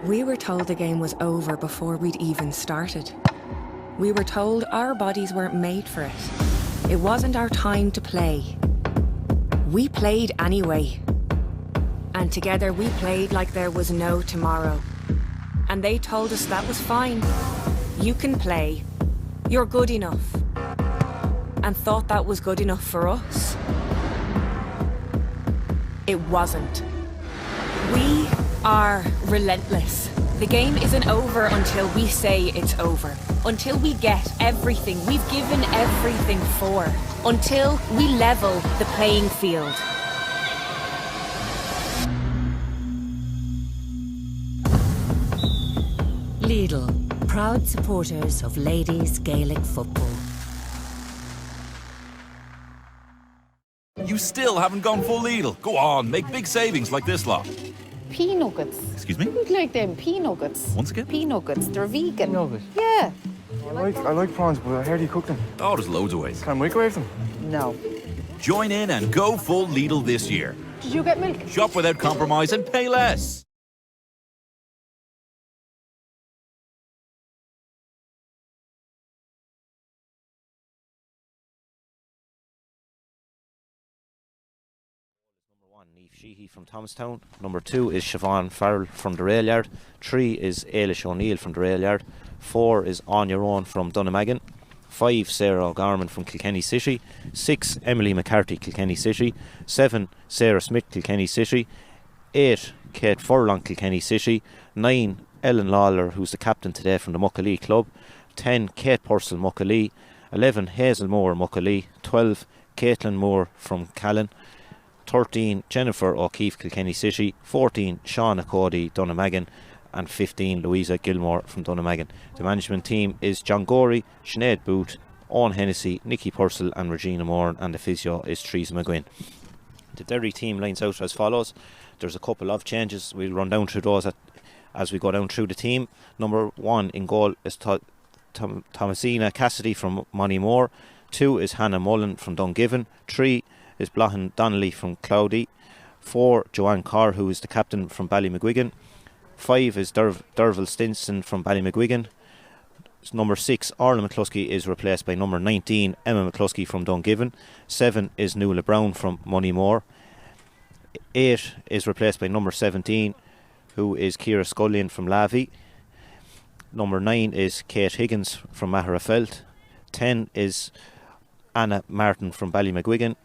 We were told the game was over before we'd even started. We were told our bodies weren't made for it. It wasn't our time to play. We played anyway. And together we played like there was no tomorrow. And they told us that was fine. You can play. You're good enough. And thought that was good enough for us. It wasn't. We are relentless. The game isn't over until we say it's over. Until we get everything we've given everything for. Until we level the playing field. Lidl, proud supporters of ladies Gaelic football. You still haven't gone full Lidl. Go on, make big savings like this lot. Pea nuggets. Excuse me? Who'd like them pea nuggets? Once again? Pea nuggets. They're vegan. Nugget? Yeah. I like prawns, but how do you cook them? Oh, there's loads of ways. Can I microwave them? No. Join in and go full Lidl this year. Did you get milk? Shop without compromise and pay less. Number 1, Niamh Sheehy from Thomastown. Number 2 is Siobhan Farrell from the Rail Yard. 3 is Ailish O'Neill from the Rail Yard. 4 is On Your Own from Dunnamaggin. 5 Sarah O'Gorman from Kilkenny City. 6 Emily McCarthy, Kilkenny City. 7 Sarah Smith, Kilkenny City. 8 Kate Furlong, Kilkenny City. 9 Ellen Lawler, who's the captain today from the Muckalee Club. 10 Kate Purcell, Muckalee. 11 Hazel Moore, Muckalee. 12 Caitlin Moore from Callan. 13 Jennifer O'Keefe, Kilkenny City. 14 Shauna Cody, Dunnamaggin. And 15 Louisa Gilmore from Dunnamaggin. The management team is John Gorey, Sinead Booth, Owen Hennessy, Nicky Purcell and Regina Moore, and the physio is Teresa McGuinn. The Derry team lines out as follows. There's a couple of changes. We'll run down through those as we go down through the team. Number 1 in goal is Thomasina Cassidy from Moneymore. 2 is Hannah Mullen from Dungiven. 3 is Blahan Donnelly from Cloudy. 4 Joanne Carr, who is the captain from Ballymcguigan. 5 is Derval Stinson from Ballymcguigan. Number 6 Orla McCluskey is replaced by number 19 Emma McCluskey from Dungiven. 7 is Nuala Brown from Moneymore. 8 is replaced by number 17, who is Ciara Scullion from Lavey. Number 9 is Kate Higgins from Maherafelt. 10 is Anna Martin from Ballymcguigan.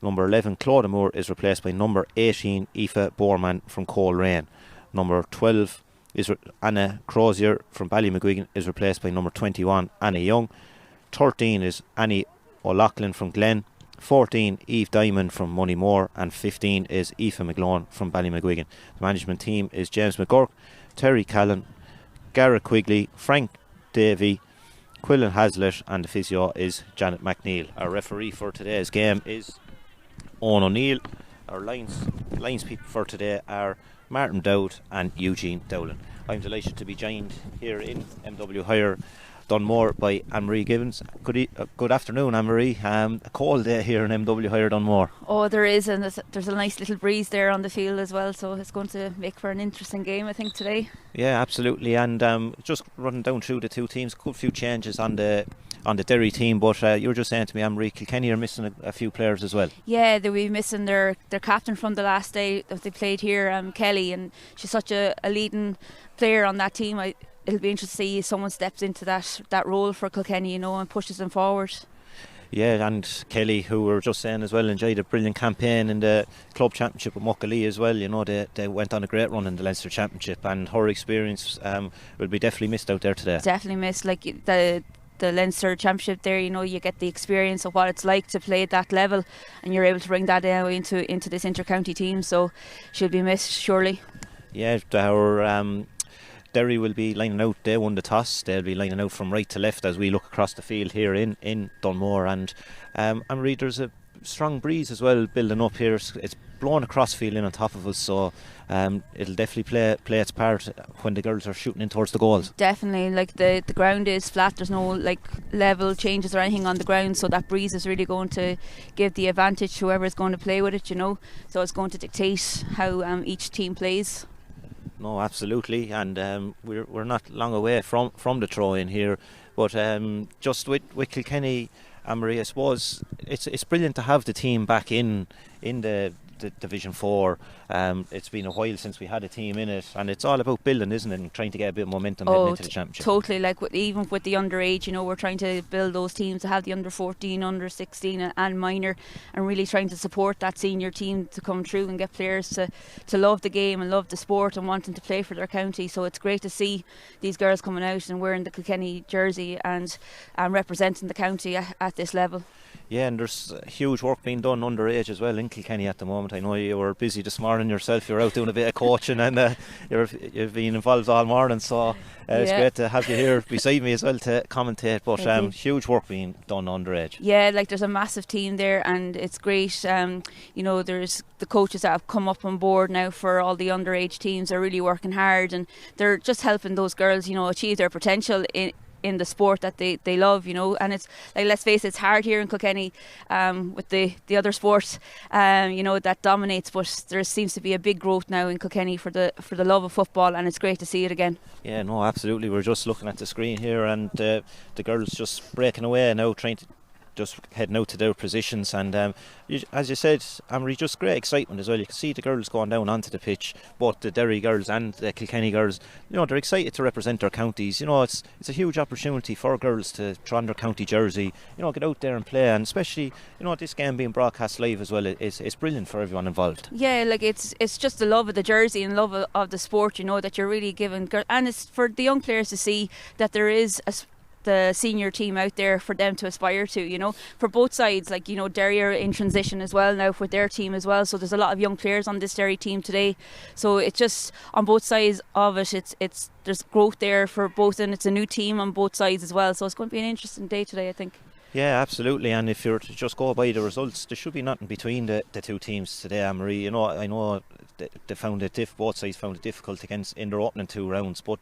Number 11 Claudia Moore is replaced by number 18 Aoife Borman from Coleraine. Number 12 is Anna Crozier from Ballymcguigan is replaced by number 21 Anna Young. 13 is Annie O'Loughlin from Glen. 14 Eve Diamond from Moneymore, and 15 is Aoife McGlone from Ballymcguigan. The management team is James McGurk, Terry Callan, Garrett Quigley, Frank Davey, Quillan Hazlitt, and the physio is Janet McNeil. Our referee for today's game is Owen O'Neill. Our lines people for today are Martin Dowd and Eugene Dowling. I'm delighted to be joined here in MW Hire Dunmore by Anne-Marie Gibbons. Good afternoon, Anne-Marie. A cold day here in MW Hire Dunmore. Oh, there is, and there's a nice little breeze there on the field as well, so it's going to make for an interesting game, I think, today. Yeah, absolutely. And just running down through the two teams, a good few changes on the Derry team, but you were just saying to me, Anne-Marie, Kilkenny are missing a few players as well. Yeah, they'll be missing their captain from the last day that they played here, Kelly, and she's such a leading player on that team. It'll be interesting to see if someone steps into that role for Kilkenny, and pushes them forward. Yeah, and Kelly, who we were just saying as well, enjoyed a brilliant campaign in the club championship with Muckalee as well. They went on a great run in the Leinster Championship, and her experience will be definitely missed out there today. Definitely missed, like the Leinster Championship there, you get the experience of what it's like to play at that level, and you're able to bring that into this inter-county team, so she'll be missed surely. Yeah, our Derry will be lining out. They won the toss. They'll be lining out from right to left as we look across the field here in Dunmore. And Anne-Marie, there's a strong breeze as well building up here. It's blowing across field in on top of us, so it'll definitely play its part when the girls are shooting in towards the goals. Definitely, like the ground is flat. There's no level changes or anything on the ground, so that breeze is really going to give the advantage to whoever is going to play with it. So it's going to dictate how each team plays. No, absolutely, and we're not long away from the throw-in here, but just with Kilkenny, Anne-Marie, I suppose it's brilliant to have the team back in the Division 4. It's been a while since we had a team in it, and it's all about building, isn't it, and trying to get a bit of momentum heading into the championship. Totally, like even with the underage, we're trying to build those teams to have the under 14, under 16 and minor, and really trying to support that senior team to come through and get players to love the game and love the sport and wanting to play for their county. So it's great to see these girls coming out and wearing the Kilkenny jersey and representing the county at this level. Yeah, and there's huge work being done underage as well in Kilkenny at the moment. I know you were busy this morning yourself. You're out doing a bit of coaching, and you've been involved all morning. So it's great to have you here beside me as well to commentate. But huge work being done underage. Yeah, like there's a massive team there, and it's great. There's the coaches that have come up on board now for all the underage teams. They're really working hard, and they're just helping those girls, achieve their potential in the sport that they love, and it's like, let's face it, it's hard here in Kilkenny with the other sports that dominates, but there seems to be a big growth now in Kilkenny for the love of football, and it's great to see it again. Yeah, no, absolutely. We're just looking at the screen here, and the girls just breaking away now, trying to just heading out to their positions, and as you said, Anne-Marie, just great excitement as well. You can see the girls going down onto the pitch, both the Derry girls and the Kilkenny girls. They're excited to represent their counties. It's a huge opportunity for girls to try on their county jersey, get out there and play, and especially this game being broadcast live as well, it's brilliant for everyone involved. Yeah, like it's just the love of the jersey and love of the sport, that you're really giving, and it's for the young players to see that there is the senior team out there for them to aspire to, for both sides. Like, Derry are in transition as well now with their team as well, so there's a lot of young players on this Derry team today, so it's just on both sides of it, it's there's growth there for both, and it's a new team on both sides as well, so it's going to be an interesting day today, I think. Yeah, absolutely, and if you're to just go by the results, there should be nothing between the two teams today, Anne-Marie. I know they found it both sides found it difficult in their opening 2 rounds, but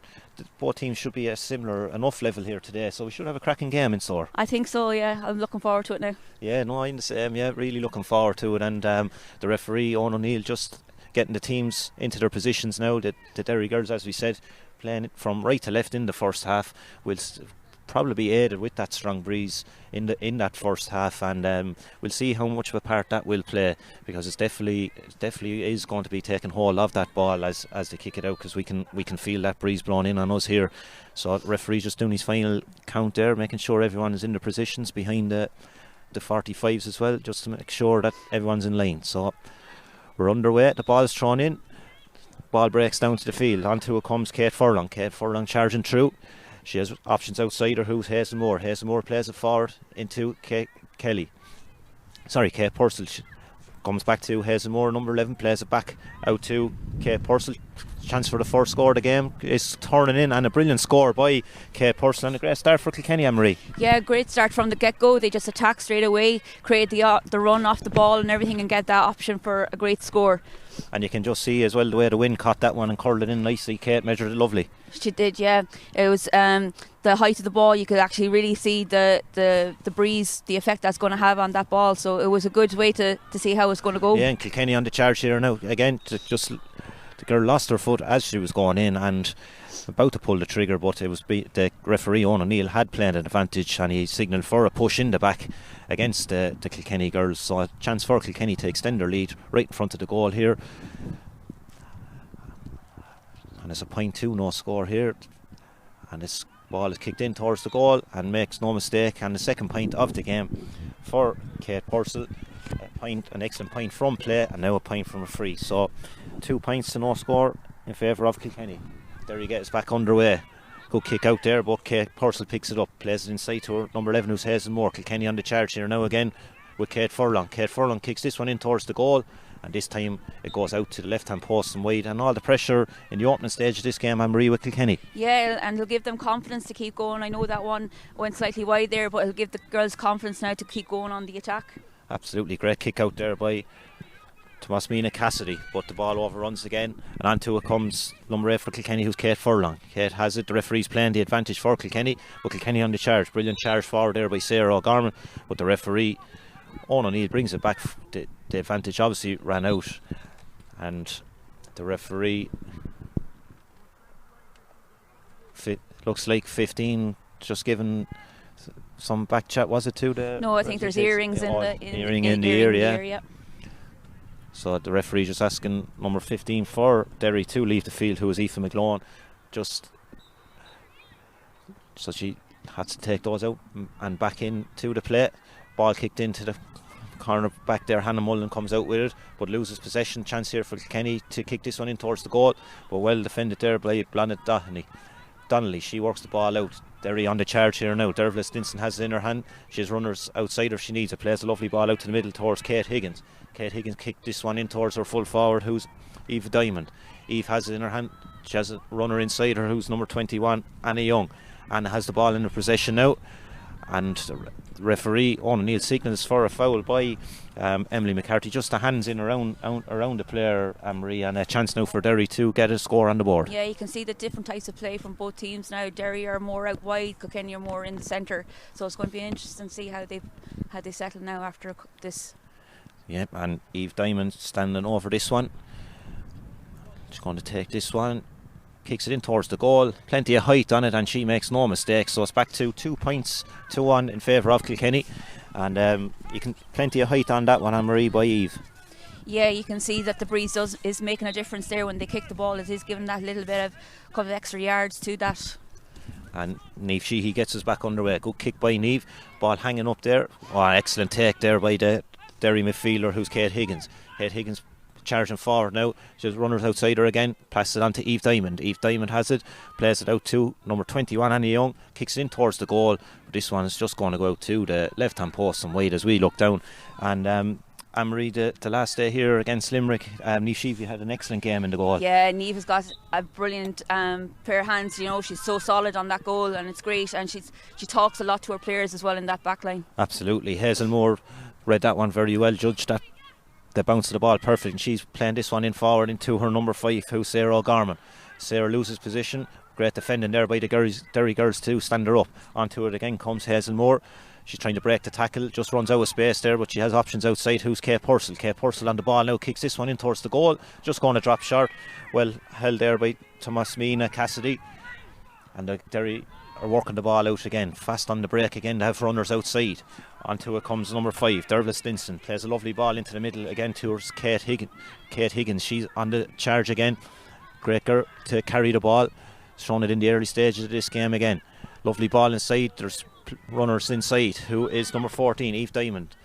both teams should be a similar enough level here today, so we should have a cracking game in store. I think so, yeah. I'm looking forward to it now. Yeah, no, I'm the same. Yeah, really looking forward to it, and the referee Owen O'Neill just getting the teams into their positions now. The Derry girls, as we said, playing from right to left in the first half, will probably be aided with that strong breeze in that first half, and we'll see how much of a part that will play, because it definitely is going to be taking hold of that ball as they kick it out, because we can feel that breeze blowing in on us here. So the referee just doing his final count there, making sure everyone is in their positions behind the 45s as well, just to make sure that everyone's in line. So we're underway, the ball is thrown in, ball breaks down to the field, onto it comes Kate Furlong charging through. She has options outside her, who's Hazelmore. Hazelmore plays it forward into Kate Purcell. She comes back to Hazelmore, number 11, plays it back out to Kate Purcell. Chance for the first score of the game is turning in, and a brilliant score by Kate Purcell, and a great start for Kilkenny, Anne-Marie. Yeah, great start from the get-go. They just attacked straight away, create the run off the ball and everything, and get that option for a great score. And you can just see as well the way the wind caught that one and curled it in nicely. Kate measured it lovely. She did, yeah. It was the height of the ball. You could actually really see the breeze, the effect that's going to have on that ball. So it was a good way to see how it's going to go. Yeah, and Kilkenny on the charge here now. Again, the girl lost her foot as she was going in and about to pull the trigger, but it was the referee Owen O'Neill had played an advantage, and he signalled for a push in the back against the Kilkenny girls. So a chance for Kilkenny to extend their lead right in front of the goal here. And it's a 0.2 no score here, and this ball is kicked in towards the goal and makes no mistake, and the second point of the game for Kate Purcell. An excellent point from play, and now a point from a free. So 2 points to no score in favour of Kilkenny. There he gets back underway. Good kick out there, but Kate Purcell picks it up, plays it inside to her number 11, who's Hazelmore. Kilkenny on the charge here now again with Kate Furlong. Kate Furlong kicks this one in towards the goal, and this time it goes out to the left hand post and wide, and all the pressure in the opening stage of this game, Anne-Marie, with Kilkenny. Yeah, and it'll give them confidence to keep going. I know that one went slightly wide there, but it'll give the girls confidence now to keep going on the attack. Absolutely great kick out there by Tomasmina Cassidy, but the ball overruns again, and onto it comes number 8 for Kilkenny, who's Kate Furlong. Kate has it, the referee's playing the advantage for Kilkenny, but Kilkenny on the charge. Brilliant charge forward there by Sarah O'Gorman, but the referee Owen O'Neill brings it back. The advantage obviously ran out, and the referee looks like 15, just given some back chat, was it, to the... No, I think there's earrings in the earring in the ear, yeah. So the referee just asking number 15 for Derry to leave the field, who is Aoife McLaughlin. So she had to take those out and back into the play. Ball kicked into the corner back there. Hannah Mullen comes out with it, but loses possession. Chance here for Kilkenny to kick this one in towards the goal, but well defended there by Blondet Donnelly. She works the ball out. Derry on the charge here now. Dervla Stinson has it in her hand. She has runners outside her if she needs it. Plays a lovely ball out to the middle towards Kate Higgins. Kate Higgins kicked this one in towards her full forward, who's Eve Diamond. Eve has it in her hand. She has a runner inside her, who's number 21, Anna Young. Anna has the ball in her possession now, and the referee O'Neill signals for a foul by Emily McCarthy. Just the hands in around the player, Marie, and a chance now for Derry to get a score on the board. Yeah, you can see the different types of play from both teams now. Derry are more out wide, Kilkenny are more in the centre, so it's going to be interesting to see how they settle now after this. Yeah, and Eve Diamond standing over this one. She's going to take this one, kicks it in towards the goal. Plenty of height on it, and she makes no mistake. So it's back to 2 points to 1 in favour of Kilkenny, and plenty of height on that one, Anne-Marie, by Eve. Yeah, you can see that the breeze is making a difference there when they kick the ball. It is giving that little bit of couple of extra yards to that. And Niamh Sheehy gets us back underway. Good kick by Niamh. Ball hanging up there. Oh, excellent take there by the Derry midfielder, who's Kate Higgins. Kate Higgins charging forward now. She's runners outside her again. Passes it on to Eve Diamond. Eve Diamond has it. Plays it out to number 21, Annie Young. Kicks it in towards the goal. But this one is just going to go out to the left hand post and wide as we look down. And Anne-Marie, the last day here against Limerick, Niamh Sheehy had an excellent game in the goal. Yeah, Niamh has got a brilliant pair of hands. You know, she's so solid on that goal, and it's great. And she talks a lot to her players as well in that back line. Absolutely. Hazel Moore read that one very well, judged that the bounce of the ball perfect, and she's playing this one in forward into her number 5, who's Sarah O'Gorman. Sarah loses position. Great defending there by the Derry girls to stand her up. Onto it again comes Hazel Moore. She's trying to break the tackle, just runs out of space there, but she has options outside. Who's Kate Purcell? Kate Purcell on the ball now, kicks this one in towards the goal. Just going to drop short. Well held there by Tomasmina Cassidy. And the Derry are working the ball out again. Fast on the break again to have runners outside. Onto it comes number 5, Dervla Stinson. Plays a lovely ball into the middle again towards Kate Higgins. She's on the charge again. Great girl to carry the ball. Thrown it in the early stages of this game again. Lovely ball inside. There's runners inside, who is number 14, Eve Diamond.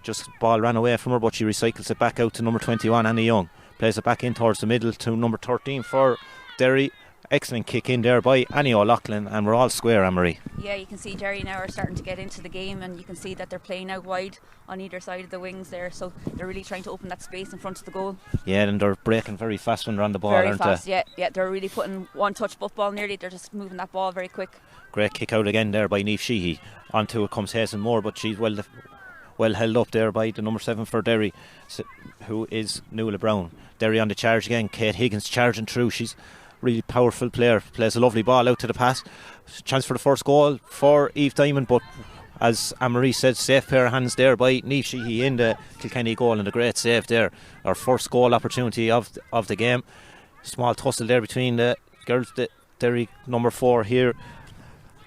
Just ball ran away from her, but she recycles it back out to number 21, Annie Young. Plays it back in towards the middle to number 13 for Derry. Excellent kick in there by Annie O'Loughlin, and we're all square, Anne-Marie. Yeah, you can see Derry now are starting to get into the game, and you can see that they're playing out wide on either side of the wings there, so they're really trying to open that space in front of the goal. Yeah, and they're breaking very fast when they're on the ball, very aren't fast, they? Yeah, they're really putting one-touch football nearly. They're just moving that ball very quick. Great kick out again there by Niamh Sheehy. Onto it comes Hazel Moore, but she's well held up there by the number 7 for Derry, who is Nuala Brown. Derry on the charge again. Kate Higgins charging through. She's really powerful player. Plays a lovely ball out to the pass. Chance for the first goal for Eve Diamond, but as Anne-Marie said, safe pair of hands there by Niamh Sheehy in the Kilkenny goal, and a great save there. Our first goal opportunity of the game. Small tussle there between the girls. The Derry number 4 here,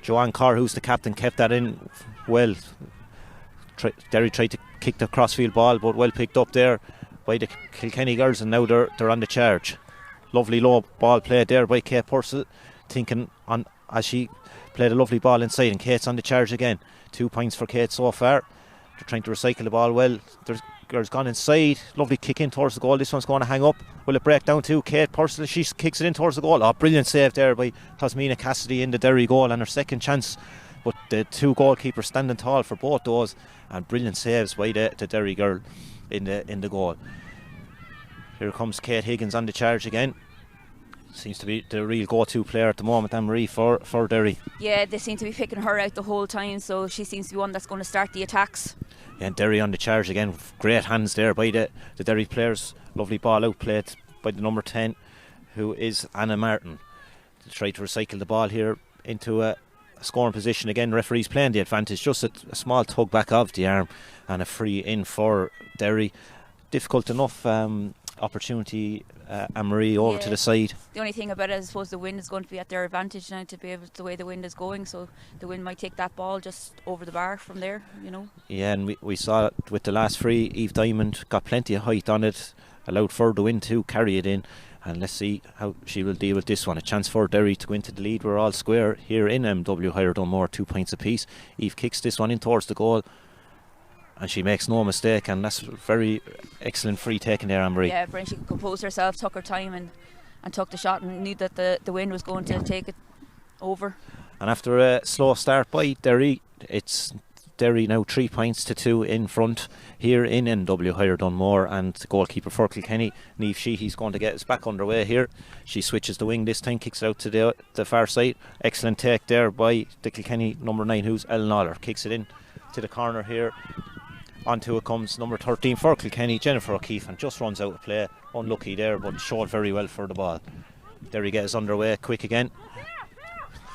Joanne Carr, who's the captain, kept that in well. Derry tried to kick the crossfield ball, but well picked up there by the Kilkenny girls, and now they're on the charge. Lovely low ball played there by Kate Purcell, thinking on as she played a lovely ball inside, and Kate's on the charge again. 2 points for Kate so far. They're trying to recycle the ball well. There's girls gone inside. Lovely kick in towards the goal. This one's going to hang up. Will it break down to Kate Purcell? She kicks it in towards the goal. Oh, brilliant save there by Tasmina Cassidy in the Derry goal, and her second chance. But the 2 goalkeepers standing tall for both those, and brilliant saves by the Derry girl in the goal. Here comes Kate Higgins on the charge again. Seems to be the real go-to player at the moment, Anne-Marie, for Derry. Yeah, they seem to be picking her out the whole time, so she seems to be one that's going to start the attacks. Yeah, and Derry on the charge again. Great hands there by the Derry players. Lovely ball out played by the number 10, who is Anna Martin. To try to recycle the ball here into a scoring position again. Referees playing the advantage. Just a small tug back of the arm and a free in for Derry. Difficult enough opportunity, Anne-Marie, over to the side. The only thing about it, I suppose, the wind is going to be at their advantage now, to be able the way the wind is going. So the wind might take that ball just over the bar from there, you know. Yeah, and we saw it with the last free. Eve Diamond got plenty of height on it, allowed for the wind to carry it in. And let's see how she will deal with this one. A chance for Derry to go into the lead. We're all square here in MW Higher Dunmore, 2 points apiece. Eve kicks this one in towards the goal, and she makes no mistake, and that's very excellent free taken there, Anne-Marie. Yeah, Brent, she composed herself, took her time and took the shot, and knew that the wind was going to take it over. And after a slow start by Derry, it's Derry now 3 points to 2 in front here in NW Higher Dunmore, and the goalkeeper for Kilkenny, Niamh Sheehy's going to get us back underway here. She switches the wing this time, kicks it out to the far side. Excellent take there by the Kilkenny number 9, who's Ellen Aller. Kicks it in to the corner here. Onto it comes number 13 for Kilkenny, Jennifer O'Keefe, and just runs out of play. Unlucky there, but showed very well for the ball. Derry gets underway quick again.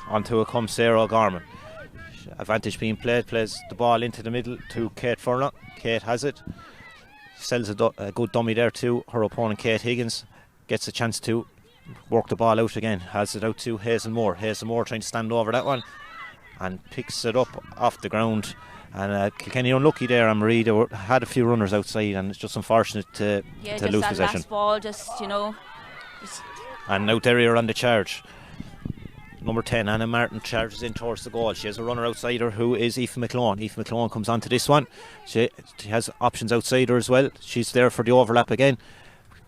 Onto it comes Sarah O'Gorman. Advantage being played, plays the ball into the middle to Kate Furlong. Kate has it, sells a good dummy there to her opponent Kate Higgins. Gets a chance to work the ball out again, has it out to Hazel Moore. Hazel Moore trying to stand over that one and picks it up off the ground. And Kilkenny unlucky there, Anne-Marie. They had a few runners outside, and it's just unfortunate to lose that possession. Last ball, just, you know. And now Derry are on the charge. Number 10, Anna Martin, charges in towards the goal. She has a runner outside her who is Aoife McClone. Aoife McClone comes on to this one. She has options outside her as well. She's there for the overlap again.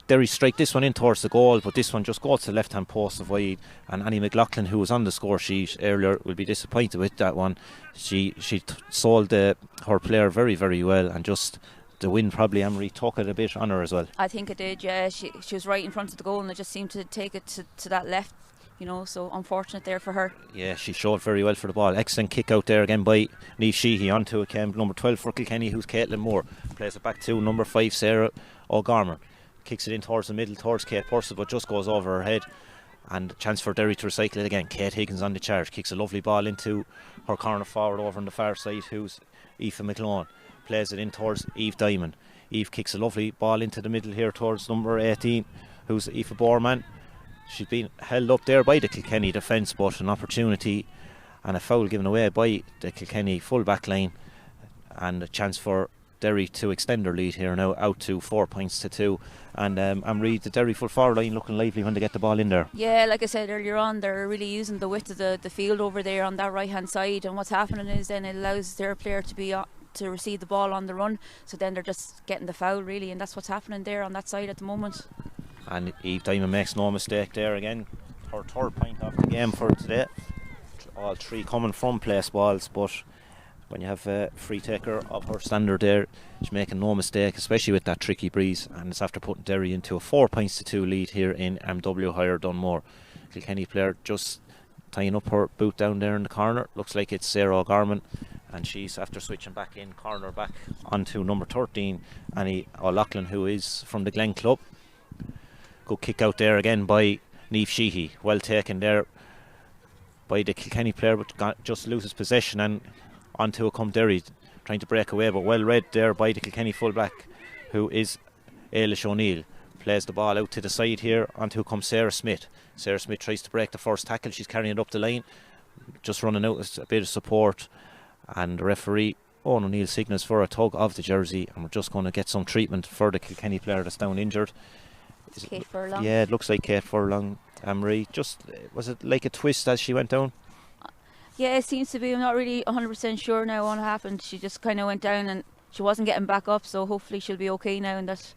Derry strike this one in towards the goal, but this one just goes to the left hand post of wide, and Annie McLaughlin, who was on the score sheet earlier, will be disappointed with that one. She sold her player very, very well, and just the wind probably, Anne-Marie, took it a bit on her as well. I think it did, yeah. She was right in front of the goal, and it just seemed to take it to that left, you know, so unfortunate there for her. Yeah, she showed very well for the ball. Excellent kick out there again by Niamh Sheehy. Onto it came number 12 for Kilkenny, who's Caitlin Moore. Plays it back to number 5, Sarah O'Gorman. Kicks it in towards the middle, towards Kate Purcell, but just goes over her head. And chance for Derry to recycle it again. Kate Higgins on the charge, kicks a lovely ball into her corner forward over on the far side, who's Aoife McClone. Plays it in towards Eve Diamond. Eve kicks a lovely ball into the middle here towards number 18, who's Aoife Borman. She's been held up there by the Kilkenny defence, but an opportunity and a foul given away by the Kilkenny full back line, and a chance for Derry to extend their lead here now, out to 4 points to 2. And Anne-Marie, the Derry full forward line looking lively when they get the ball in there. Yeah, like I said earlier on, they're really using the width of the field over there on that right hand side, and what's happening is then it allows their player to receive the ball on the run, so then they're just getting the foul really, and that's what's happening there on that side at the moment. And Eve Diamond makes no mistake there again. Her third point of the game for today. All three coming from place balls, but when you have a free taker of her standard there, she's making no mistake, especially with that tricky breeze, and it's after putting Derry into a 4 points to 2 lead here in MW Higher Dunmore. Kilkenny player just tying up her boot down there in the corner. Looks like it's Sarah O'Gorman, and she's after switching back in, corner back onto number 13, Annie O'Loughlin, who is from the Glen Club. Good kick out there again by Niamh Sheehy. Well taken there by the Kilkenny player, but just loses possession, and onto it come Derry, trying to break away, but well read there by the Kilkenny fullback, who is Ailish O'Neill. Plays the ball out to the side here, onto it comes Sarah Smith. Sarah Smith tries to break the first tackle. She's carrying it up the line, just running out with a bit of support, and the referee Owen O'Neill signals for a tug of the jersey, and we're just going to get some treatment for the Kilkenny player that's down injured. Kate Furlong. Yeah, it looks like Kate Furlong. Anne-Marie, just was it like a twist as she went down? Yeah, it seems to be. I'm not really 100% sure now what happened. She just kind of went down and she wasn't getting back up, so hopefully she'll be okay now. And that,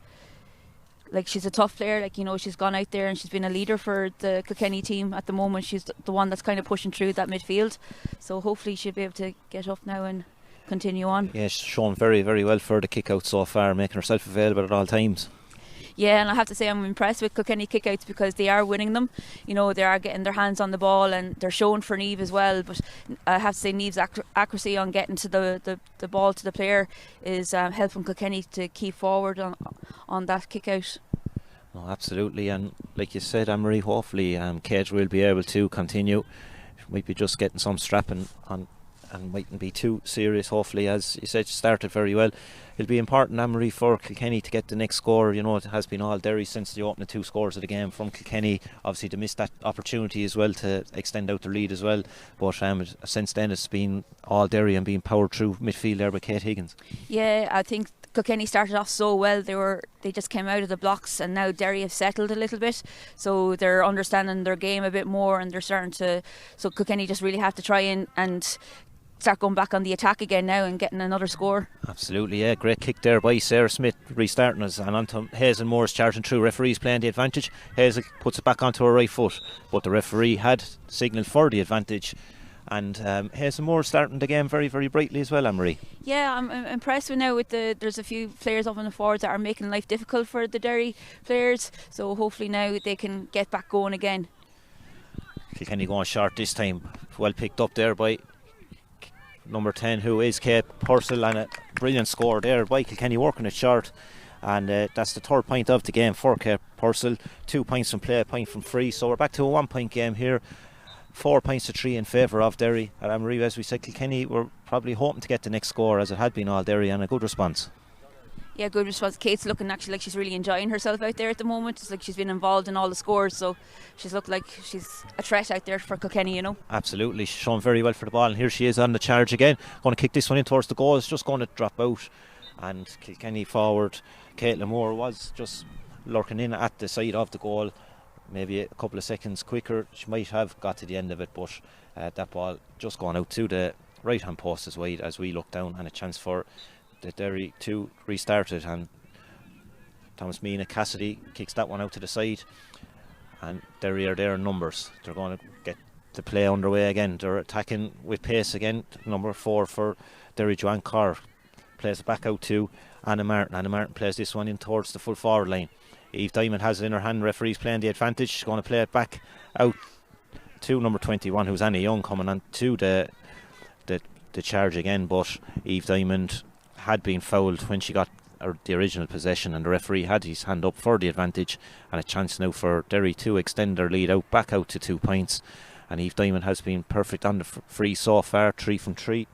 like, she's a tough player, like, you know, she's gone out there and she's been a leader for the Kilkenny team at the moment. She's the one that's kind of pushing through that midfield, so hopefully she'll be able to get up now and continue on. Yeah, she's shown very, very well for the kick out so far, making herself available at all times. Yeah, and I have to say I'm impressed with Kilkenny kickouts because they are winning them. You know, they are getting their hands on the ball and they're showing for Niamh as well. But I have to say Niamh's accuracy on getting to the ball to the player is helping Kilkenny to keep forward on that kickout. No, absolutely, and like you said, Anne-Marie, hopefully Kate will be able to continue. She might be just getting some strapping on and mightn't be too serious, hopefully. As you said, she started very well. it'll be important, Anne-Marie, for Kilkenny to get the next score. You know, it has been all Derry since the opening 2 scores of the game from Kilkenny. Obviously, to miss that opportunity as well to extend out the lead as well. But since then, it's been all Derry and being powered through midfield there by Kate Higgins. Yeah, I think Kilkenny started off so well. They just came out of the blocks, and now Derry have settled a little bit, so they're understanding their game a bit more, and they're starting to. So Kilkenny just really have to try and start going back on the attack again now and getting another score. Absolutely, yeah. Great kick there by Sarah Smith, restarting us, and onto Hazel Moore's charging through. Referee's playing the advantage. Hazel puts it back onto her right foot, but the referee had signalled for the advantage. And Hazel Moore starting the game very, very brightly as well, Anne-Marie. Yeah, I'm impressed with now. There's a few players up in the forwards that are making life difficult for the Derry players. So hopefully now they can get back going again. Kilkenny going short this time. Well picked up there by number 10, who is Kate Purcell, and a brilliant score there by Kilkenny, working it short. And that's the 3rd point of the game for Kate Purcell. 2 points from play, a point from free. So we're back to a 1-point game here. 4 points to 3 in favour of Derry. And Anne-Marie, as we said, Kilkenny were probably hoping to get the next score, as it had been all Derry, and a good response. Yeah, good response. Kate's looking actually like she's really enjoying herself out there at the moment. It's like she's been involved in all the scores, so she's looked like she's a threat out there for Kilkenny, you know. Absolutely, she's shown very well for the ball, and here she is on the charge again. Going to kick this one in towards the goal. It's just going to drop out, and Kilkenny forward Caitlin Moore was just lurking in at the side of the goal. Maybe a couple of seconds quicker, she might have got to the end of it, but that ball just gone out to the right hand post as wide as we look down, and a chance for the Derry to restart it. And Thomas Mina Cassidy kicks that one out to the side, and Derry are there in numbers. They're going to get the play underway again. They're attacking with pace again. Number 4 for Derry, Joanne Carr, plays it back out to Anna Martin. Anna Martin plays this one in towards the full forward line. Eve Diamond has it in her hand. Referee's playing the advantage. She's going to play it back out to number 21, who's Annie Young, coming on to the charge again. But Eve Diamond had been fouled when she got the original possession, and the referee had his hand up for the advantage, and a chance now for Derry to extend their lead out back out to 2 points. And Eve Diamond has been perfect on the free so far, 3 from 3.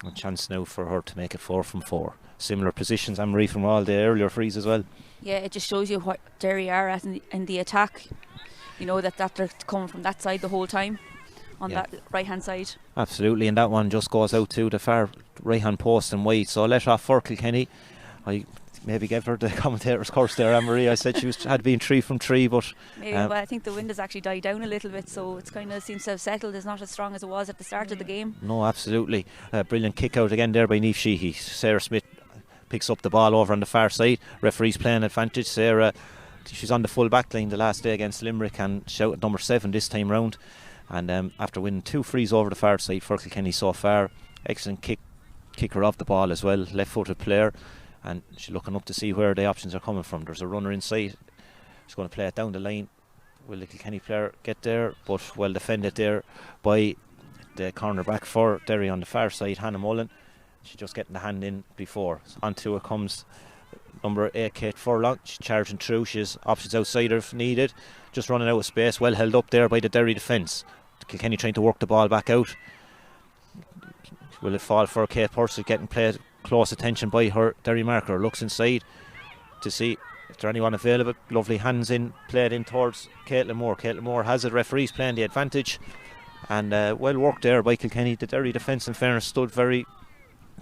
A chance now for her to make it 4 from 4. Similar positions, Anne-Marie, from all the earlier frees as well. Yeah, it just shows you what Derry are at in the attack. You know that they're coming from that side the whole time, on that right hand side. Absolutely, and that one just goes out to the far right hand post and wide. So let off for Kilkenny. I maybe gave her the commentator's curse there, Anne-Marie. I said she had been 3 from 3, but maybe, well, I think the wind has actually died down a little bit, so it's kind of seems to have settled. It's not as strong as it was at the start of the game. No, absolutely. Brilliant kick out again there by Niamh Sheehy. Sarah Smith picks up the ball over on the far side. Referee's playing advantage. Sarah, she's on the full back line the last day against Limerick, and shout at number 7 this time round. And after winning 2 frees over the far side for Kilkenny so far, excellent kicker off the ball as well, left footed player, and she's looking up to see where the options are coming from. There's a runner inside. She's going to play it down the line. Will the Kilkenny player get there? But well defended there by the corner back for Derry on the far side, Hannah Mullen. She's just getting the hand in before. So onto it comes number 8, Kate Furlong. She's charging through. She has options outside her if needed. Just running out of space. Well held up there by the Derry defence. Kilkenny trying to work the ball back out. Will it fall for Kate Purcell, getting played close attention by her Derry marker? Looks inside to see if there anyone available. Lovely hands in, played in towards Caitlin Moore. Caitlin Moore has it. Referees playing the advantage, and well worked there by Kilkenny. The Derry defence, in fairness, stood very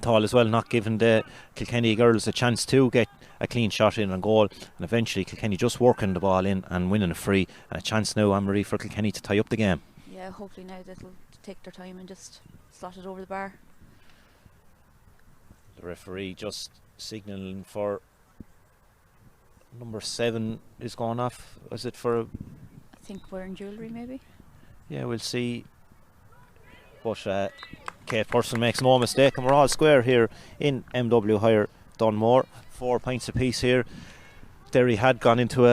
tall as well, not giving the Kilkenny girls a chance to get a clean shot in and goal. And eventually Kilkenny just working the ball in and winning a free, and a chance now, Anne-Marie, for Kilkenny to tie up the game. Yeah, hopefully now they'll take their time and just slot it over the bar. The referee just signalling for number 7 is going off. Was it for I think wearing jewellery maybe? Yeah, we'll see. But Kate Purcell makes no mistake, and we're all square here in MW Hire Dunmore. 4 points apiece here. Derry had gone into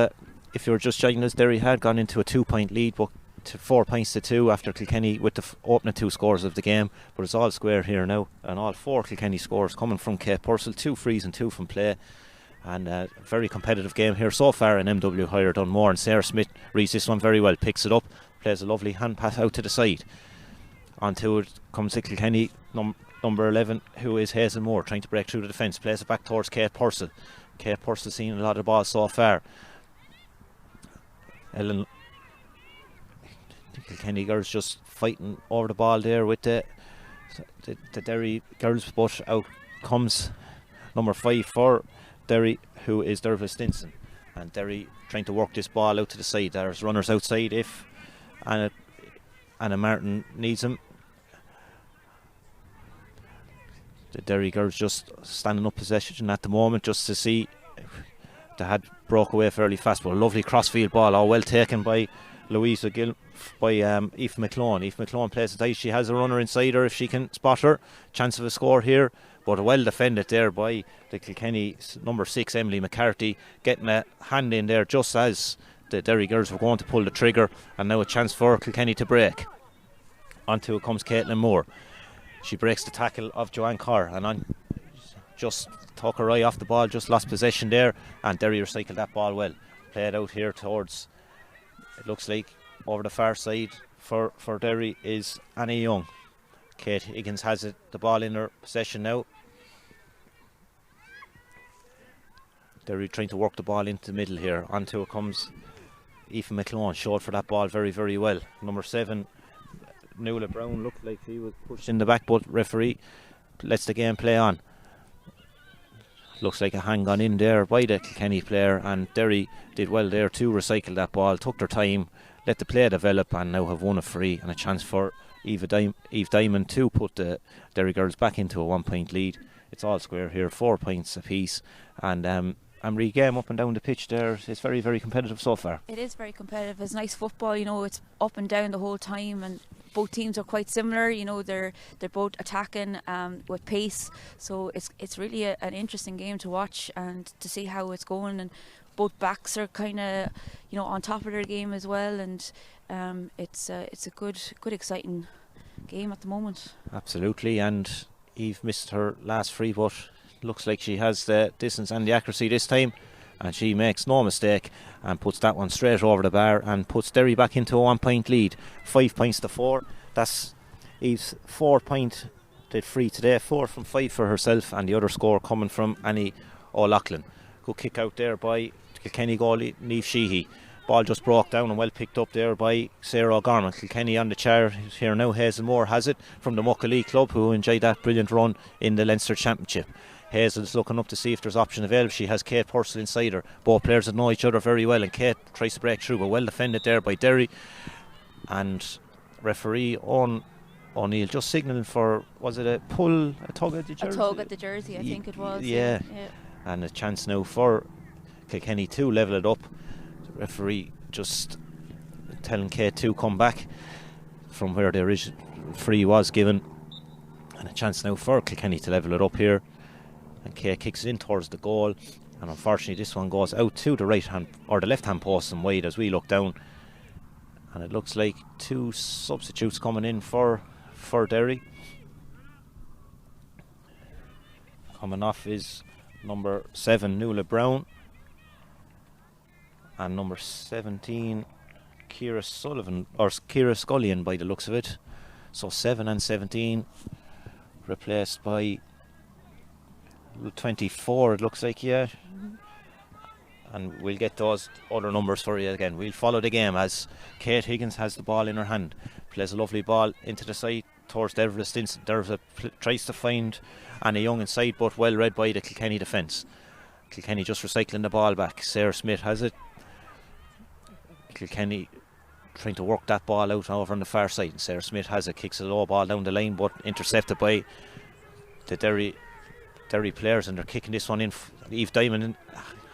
if you're just joining us, Derry had gone into a 2-point lead, but to 4 points to 2 after Kilkenny with the opening 2 scores of the game. But it's all square here now, and all 4 Kilkenny scores coming from Kate Purcell, 2 frees and 2 from play. And a very competitive game here so far in MW Hire Dunmore. And Sarah Smith reads this one very well, picks it up, plays a lovely hand pass out to the side. Onto it comes the Kilkenny number 11, who is Hazel Moore, trying to break through the defence. Plays it back towards Kate Purcell. Kate Purcell seeing a lot of the ball so far. Ellen, the Kilkenny girls just fighting over the ball there with the Derry girls, but out comes number 5 for Derry, who is Dervla Stinson. And Derry trying to work this ball out to the side. There's runners outside if Anna Martin needs him. The Derry girls just standing up possession at the moment just to see. They had broke away fairly fast, but a lovely crossfield ball, all well taken by Louisa Gill, by Aoife McClone. Aoife McClone plays it out. She has a runner inside her if she can spot her. Chance of a score here, but well defended there by the Kilkenny number 6 Emily McCarthy, getting a hand in there just as the Derry girls were going to pull the trigger, and now a chance for Kilkenny to break. Onto it comes Caitlin Moore. She breaks the tackle of Joanne Carr and on just took her eye off the ball, just lost possession there, and Derry recycled that ball well. Played out here towards, it looks like over the far side for Derry is Annie Young. Kate Higgins has it, the ball in her possession now. Derry trying to work the ball into the middle here. Onto it comes Aoife McClone, showed for that ball very, very well. Number 7 Nuala Brown looked like he was pushed in the back, but referee lets the game play on. Looks like a hang gone in there by the Kilkenny player, and Derry did well there to recycle that ball, took their time, let the play develop, and now have won a free and a chance for Eve Diamond to put the Derry girls back into a 1-point lead. It's all square here, 4 points apiece, and Amrie game up and down the pitch there. It's very, very competitive so far. It is very competitive. It's nice football, it's up and down the whole time, and both teams are quite similar. They're both attacking with pace, so it's really an interesting game to watch and to see how it's going. And both backs are kind of on top of their game as well, and it's a good exciting game at the moment. Absolutely, and Eve missed her last free, but looks like she has the distance and the accuracy this time, and she makes no mistake and puts that one straight over the bar and puts Derry back into a 1-point lead. 5 points to 4. That's Eve's 4-point free today, 4 from 5 for herself, and the other score coming from Annie O'Loughlin. Good kick out there by Kilkenny goalie Niamh Sheehy. Ball just broke down and well picked up there by Sarah O'Gorman. Kilkenny on the chair here now. Hazel Moore has it from the Muckalee club, who enjoyed that brilliant run in the Leinster Championship. Hazel's looking up to see if there's option available. She has Kate Purcell inside her. Both players that know each other very well, and Kate tries to break through, but well defended there by Derry. And referee O'Neill just signalling for, was it a pull, a tug at the jersey? A tug at the jersey, I think it was. Yeah. And a chance now for Kilkenny to level it up. The referee just telling Kate to come back from where the original free was given. And a chance now for Kilkenny to level it up here. And Kate kicks it in towards the goal, and unfortunately this one goes out to the right hand or the left hand post and wide as we look down, and it looks like 2 substitutes coming in for Derry. Coming off is number 7 Nuala Brown and number 17 Ciara Sullivan, or Ciara Scullion by the looks of it. So 7 and 17 replaced by 24, it looks like, yeah. And we'll get those other numbers for you again. We'll follow the game as Kate Higgins has the ball in her hand, plays a lovely ball into the side towards Dervla Stinson. Dervla tries to find Annie Young inside, but well read by the Kilkenny defence. Kilkenny just recycling the ball back. Sarah Smith has it. Kilkenny trying to work that ball out over on the far side, and Sarah Smith has it, kicks a low ball down the line, but intercepted by the Derry players, and they're kicking this one in. Eve Diamond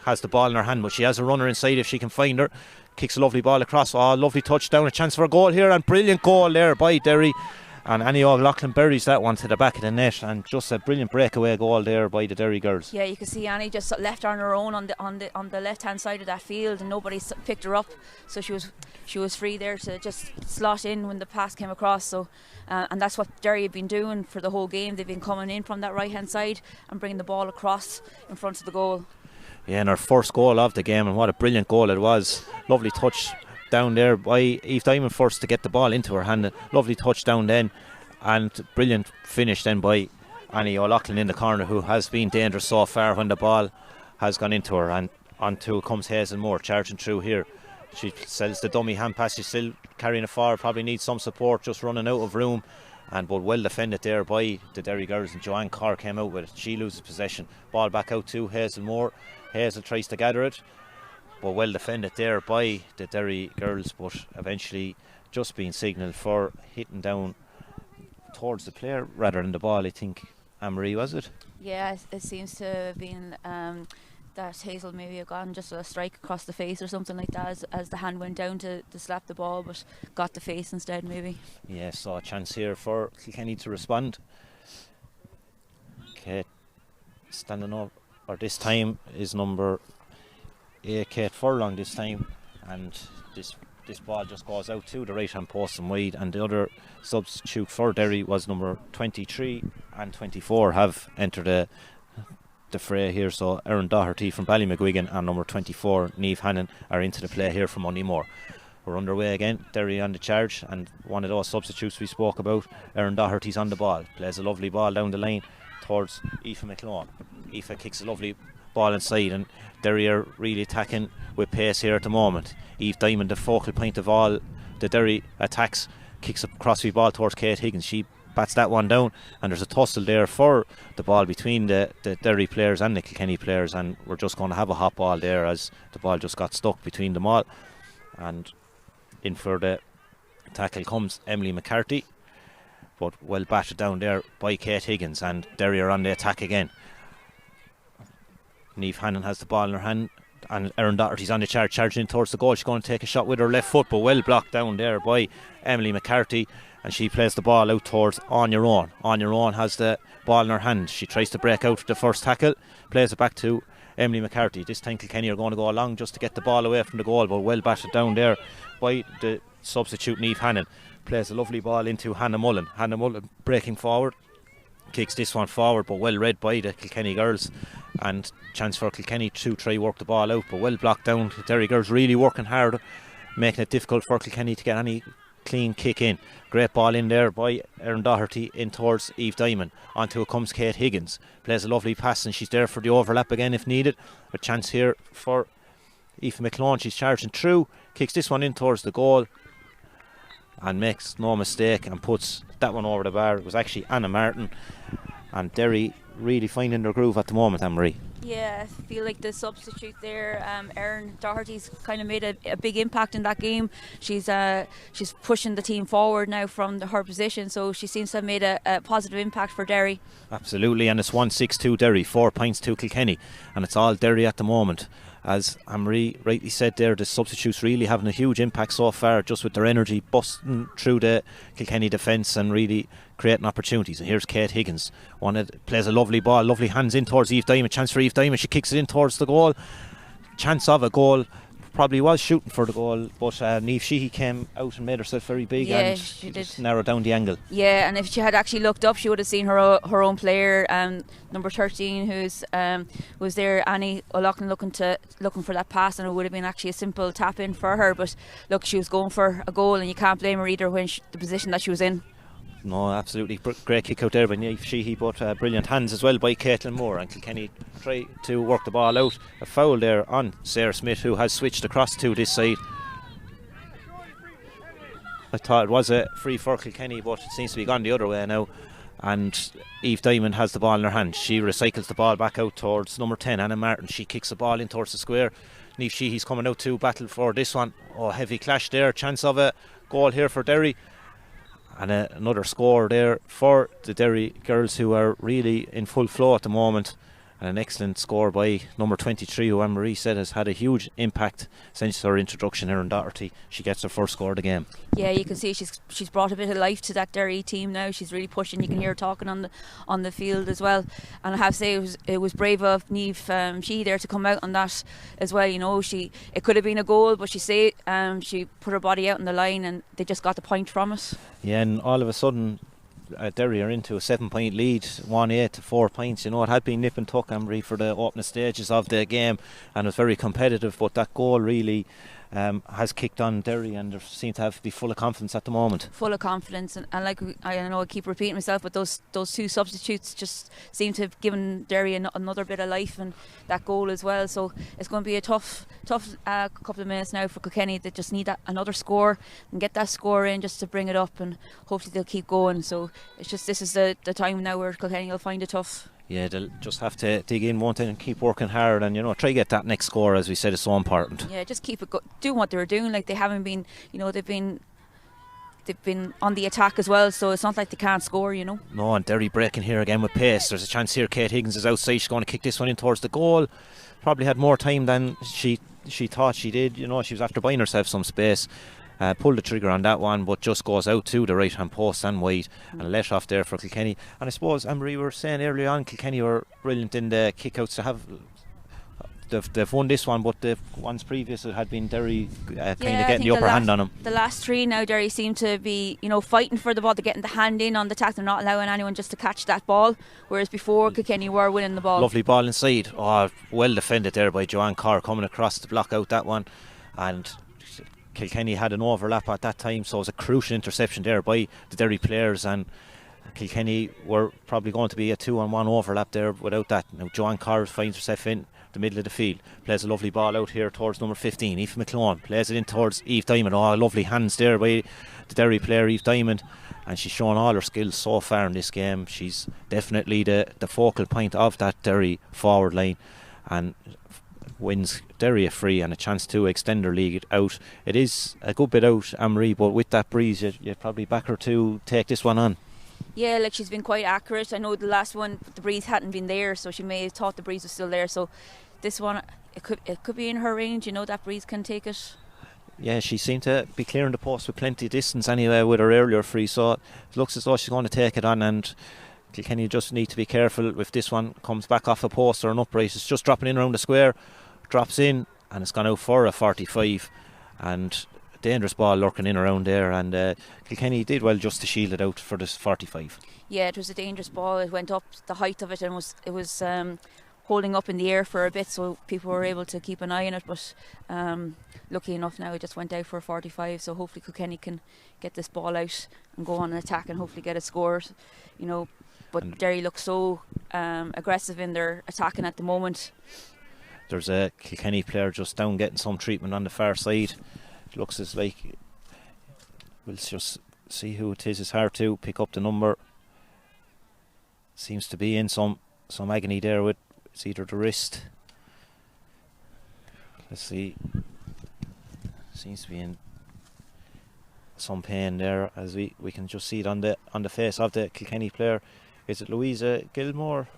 has the ball in her hand, but she has a runner inside if she can find her. Kicks a lovely ball across. Lovely touchdown, a chance for a goal here, and brilliant goal there by Derry. And Annie O'Loughlin buries that one to the back of the net, and just a brilliant breakaway goal there by the Derry girls. Yeah, you can see Annie just left on her own on the left hand side of that field, and nobody picked her up, so she was free there to just slot in when the pass came across. So and that's what Derry have been doing for the whole game. They've been coming in from that right hand side and bringing the ball across in front of the goal. Yeah, and her first goal of the game, and what a brilliant goal it was. Lovely touch down there by Eve Diamond first to get the ball into her hand. Lovely touch down then, and brilliant finish then by Annie O'Loughlin in the corner, who has been dangerous so far when the ball has gone into her, and onto comes Hazel Moore charging through here. She sells the dummy hand pass. She's still carrying it forward, probably needs some support, just running out of room, and but well defended there by the Derry girls, and Joanne Carr came out with it. She loses possession, ball back out to Hazel Moore. Hazel tries to gather it, but well defended there by the Derry girls, but eventually just being signalled for hitting down towards the player rather than the ball, I think. Anne-Marie, was it? Yeah, it seems to have been that Hazel maybe have gone just a strike across the face or something like that as the hand went down to slap the ball, but got the face instead maybe. Yeah, saw a chance here for Kilkenny to respond. Kate standing up, or this time is number 8, Kate Furlong this time, and this ball just goes out to the right hand post and wide, and the other substitute for Derry was number 23 and 24 have entered the fray here. So Erin Doherty from Ballymcguigan and number 24 Niamh Hannon are into the play here from Moneymore. We're underway again, Derry on the charge, and one of those substitutes we spoke about, Erin Doherty's on the ball, plays a lovely ball down the line towards Aoife McClone. Aoife kicks a lovely ball inside, and Derry are really attacking with pace here at the moment. Eve Diamond, the focal point of all the Derry attacks, kicks a crossfield ball towards Kate Higgins. She bats that one down, and there's a tussle there for the ball between the Derry players and the Kilkenny players, and we're just going to have a hot ball there as the ball just got stuck between them all. And in for the tackle comes Emily McCarthy, but well battered down there by Kate Higgins, and Derry are on the attack again. Niamh Hannon has the ball in her hand, and Erin Doherty's on the charge, charging in towards the goal. She's going to take a shot with her left foot, but well blocked down there by Emily McCarthy, and she plays the ball out towards On Your Own. On Your Own has the ball in her hand. She tries to break out the first tackle, plays it back to Emily McCarthy. This time Kilkenny are going to go along just to get the ball away from the goal, but well battered down there by the substitute Niamh Hannon. Plays a lovely ball into Hannah Mullen. Hannah Mullen breaking forward, kicks this one forward, but well read by the Kilkenny girls, and chance for Kilkenny to try work the ball out, but well blocked down. The Derry girls really working hard, making it difficult for Kilkenny to get any clean kick in. Great ball in there by Erin Doherty in towards Eve Diamond. Onto it comes Kate Higgins, plays a lovely pass, and she's there for the overlap again if needed. A chance here for Aoife McClone. She's charging through, kicks this one in towards the goal, and makes no mistake and puts that one over the bar. It was actually Anna Martin, and Derry really finding their groove at the moment, Anne-Marie. Yeah, I feel like the substitute there, Erin Doherty's kind of made a big impact in that game. She's pushing the team forward now from her position, so she seems to have made a positive impact for Derry. Absolutely, and it's 1-6-2 Derry, 4 points to Kilkenny, and it's all Derry at the moment. As Anne-Marie rightly said there, the substitutes really having a huge impact so far, just with their energy busting through the Kilkenny defence and really creating opportunities. And here's Kate Higgins, plays a lovely ball, lovely hands in towards Eve Diamond. Chance for Eve Diamond, she kicks it in towards the goal. Chance of a goal, probably was shooting for the goal, but Niamh Sheehy came out and made herself very big, yeah, and she just did narrowed down the angle. Yeah, and if she had actually looked up, she would have seen her own player, number 13, who's was there, Annie O'Loughlin, looking for that pass, and it would have been actually a simple tap in for her. But look, she was going for a goal, and you can't blame her either when the position that she was in. No, absolutely great kick out there by Niamh Sheehy, but brilliant hands as well by Caitlin Moore, and Kilkenny try to work the ball out. A foul there on Sarah Smith, who has switched across to this side. I thought it was a free for Kilkenny, but it seems to be gone the other way now, and Eve Diamond has the ball in her hand. She recycles the ball back out towards number 10 Anna Martin. She kicks the ball in towards the square. Niamh Sheehy's coming out to battle for this one. Oh, heavy clash there, chance of a goal here for Derry. And another score there for the Derry girls, who are really in full flow at the moment. And an excellent score by number 23, who Anne-Marie said has had a huge impact since her introduction, Erin Doherty. She gets her first score of the game. Yeah, you can see she's brought a bit of life to that Derry team now. She's really pushing. You can hear her talking on the field as well. And I have to say it was brave of Niamh Sheehy there to come out on that as well. You know, it could have been a goal, but she put her body out on the line, and they just got the point from it. Yeah, and all of a sudden Derry are into a 7-point lead, 1-8 to 4 points. You know, it had been nip and tuck, Anne-Marie, for the opening stages of the game, and it was very competitive, but that goal really has kicked on Derry, and they seem to be full of confidence at the moment. Full of confidence, and like I know I keep repeating myself, but those two substitutes just seem to have given Derry another bit of life, and that goal as well. So it's going to be a tough couple of minutes now for Kilkenny. They just need another score and get that score in just to bring it up, and hopefully they'll keep going. So it's just, this is the time now where Kilkenny will find it tough. Yeah, they'll just have to dig in, won't they, and keep working hard, and try to get that next score, as we said, is so important. Yeah, just keep it doing what they were doing. Like, they haven't been, they've been on the attack as well, so it's not like they can't score, No, and Derry breaking here again with pace. There's a chance here. Kate Higgins is outside. She's going to kick this one in towards the goal. Probably had more time than she thought she did. She was after buying herself some space. Pulled the trigger on that one, but just goes out to the right hand post and wide, and let off there for Kilkenny. And I suppose, Anne-Marie, we were saying earlier on, Kilkenny were brilliant in the kick-outs to have. They've won this one, but the ones previous it had been Derry kind of getting the upper hand on them. The last three now, Derry seem to be fighting for the ball. They're getting the hand in on the attack. They're not allowing anyone just to catch that ball, whereas before Kilkenny were winning the ball. Lovely ball inside. Oh, well defended there by Joanne Carr, coming across to block out that one. And Kilkenny had an overlap at that time, so it was a crucial interception there by the Derry players, and Kilkenny were probably going to be a 2-on-1 overlap there without that. Now Joanne Carr finds herself in the middle of the field, plays a lovely ball out here towards number 15, Aoife McClone, plays it in towards Eve Diamond. Oh, lovely hands there by the Derry player Eve Diamond, and she's shown all her skills so far in this game. She's definitely the focal point of that Derry forward line, and wins Derry a free and a chance to extend their lead out. It is a good bit out, Anne-Marie, but with that breeze you'd probably back her to take this one on. Yeah, like, she's been quite accurate. I know the last one the breeze hadn't been there, so she may have thought the breeze was still there. So this one, it could be in her range. That breeze can take it. Yeah, she seemed to be clearing the post with plenty of distance anyway with her earlier free, so it looks as though she's going to take it on, and Kilkenny just need to be careful if this one comes back off a post or an upright. It's just dropping in around the square, drops in, and it's gone out for a 45, and dangerous ball lurking in around there, and Kilkenny did well just to shield it out for this 45. Yeah, it was a dangerous ball. It went up the height of it, and it was holding up in the air for a bit, so people were able to keep an eye on it, but lucky enough now it just went out for a 45, so hopefully Kilkenny can get this ball out and go on an attack and hopefully get a score, but Derry looks so aggressive in their attacking at the moment. There's a Kilkenny player just down getting some treatment on the far side. It looks as like, we'll just see who it is. It's hard to pick up the number. Seems to be in some agony there with, it's either the wrist. Let's see. Seems to be in some pain there, as we can just see it on the face of the Kilkenny player. Is it Louisa Gilmore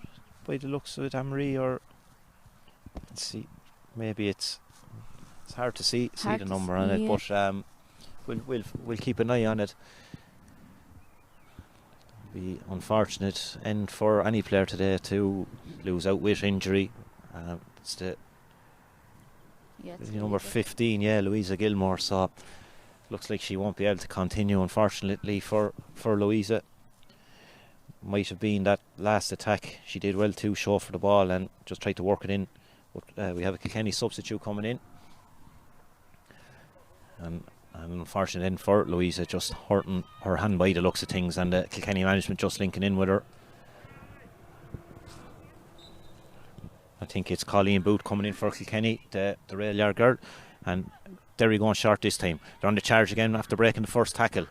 by the looks of it, Anne-Marie, or let's see, maybe it's hard to see the number on it, but we'll keep an eye on it. Be unfortunate end for any player today to lose out with injury. It's the number 15, Louisa Gilmore, so looks like she won't be able to continue, unfortunately for Louisa. Might have been that last attack. She did well to show for the ball and just tried to work it in, but we have a Kilkenny substitute coming in, and an unfortunate end for Louisa, just hurting her hand by the looks of things, and the Kilkenny management just linking in with her. I think it's Colleen Booth coming in for Kilkenny, the rail yard girl, and Derry going short this time. They're on the charge again after breaking the first tackle.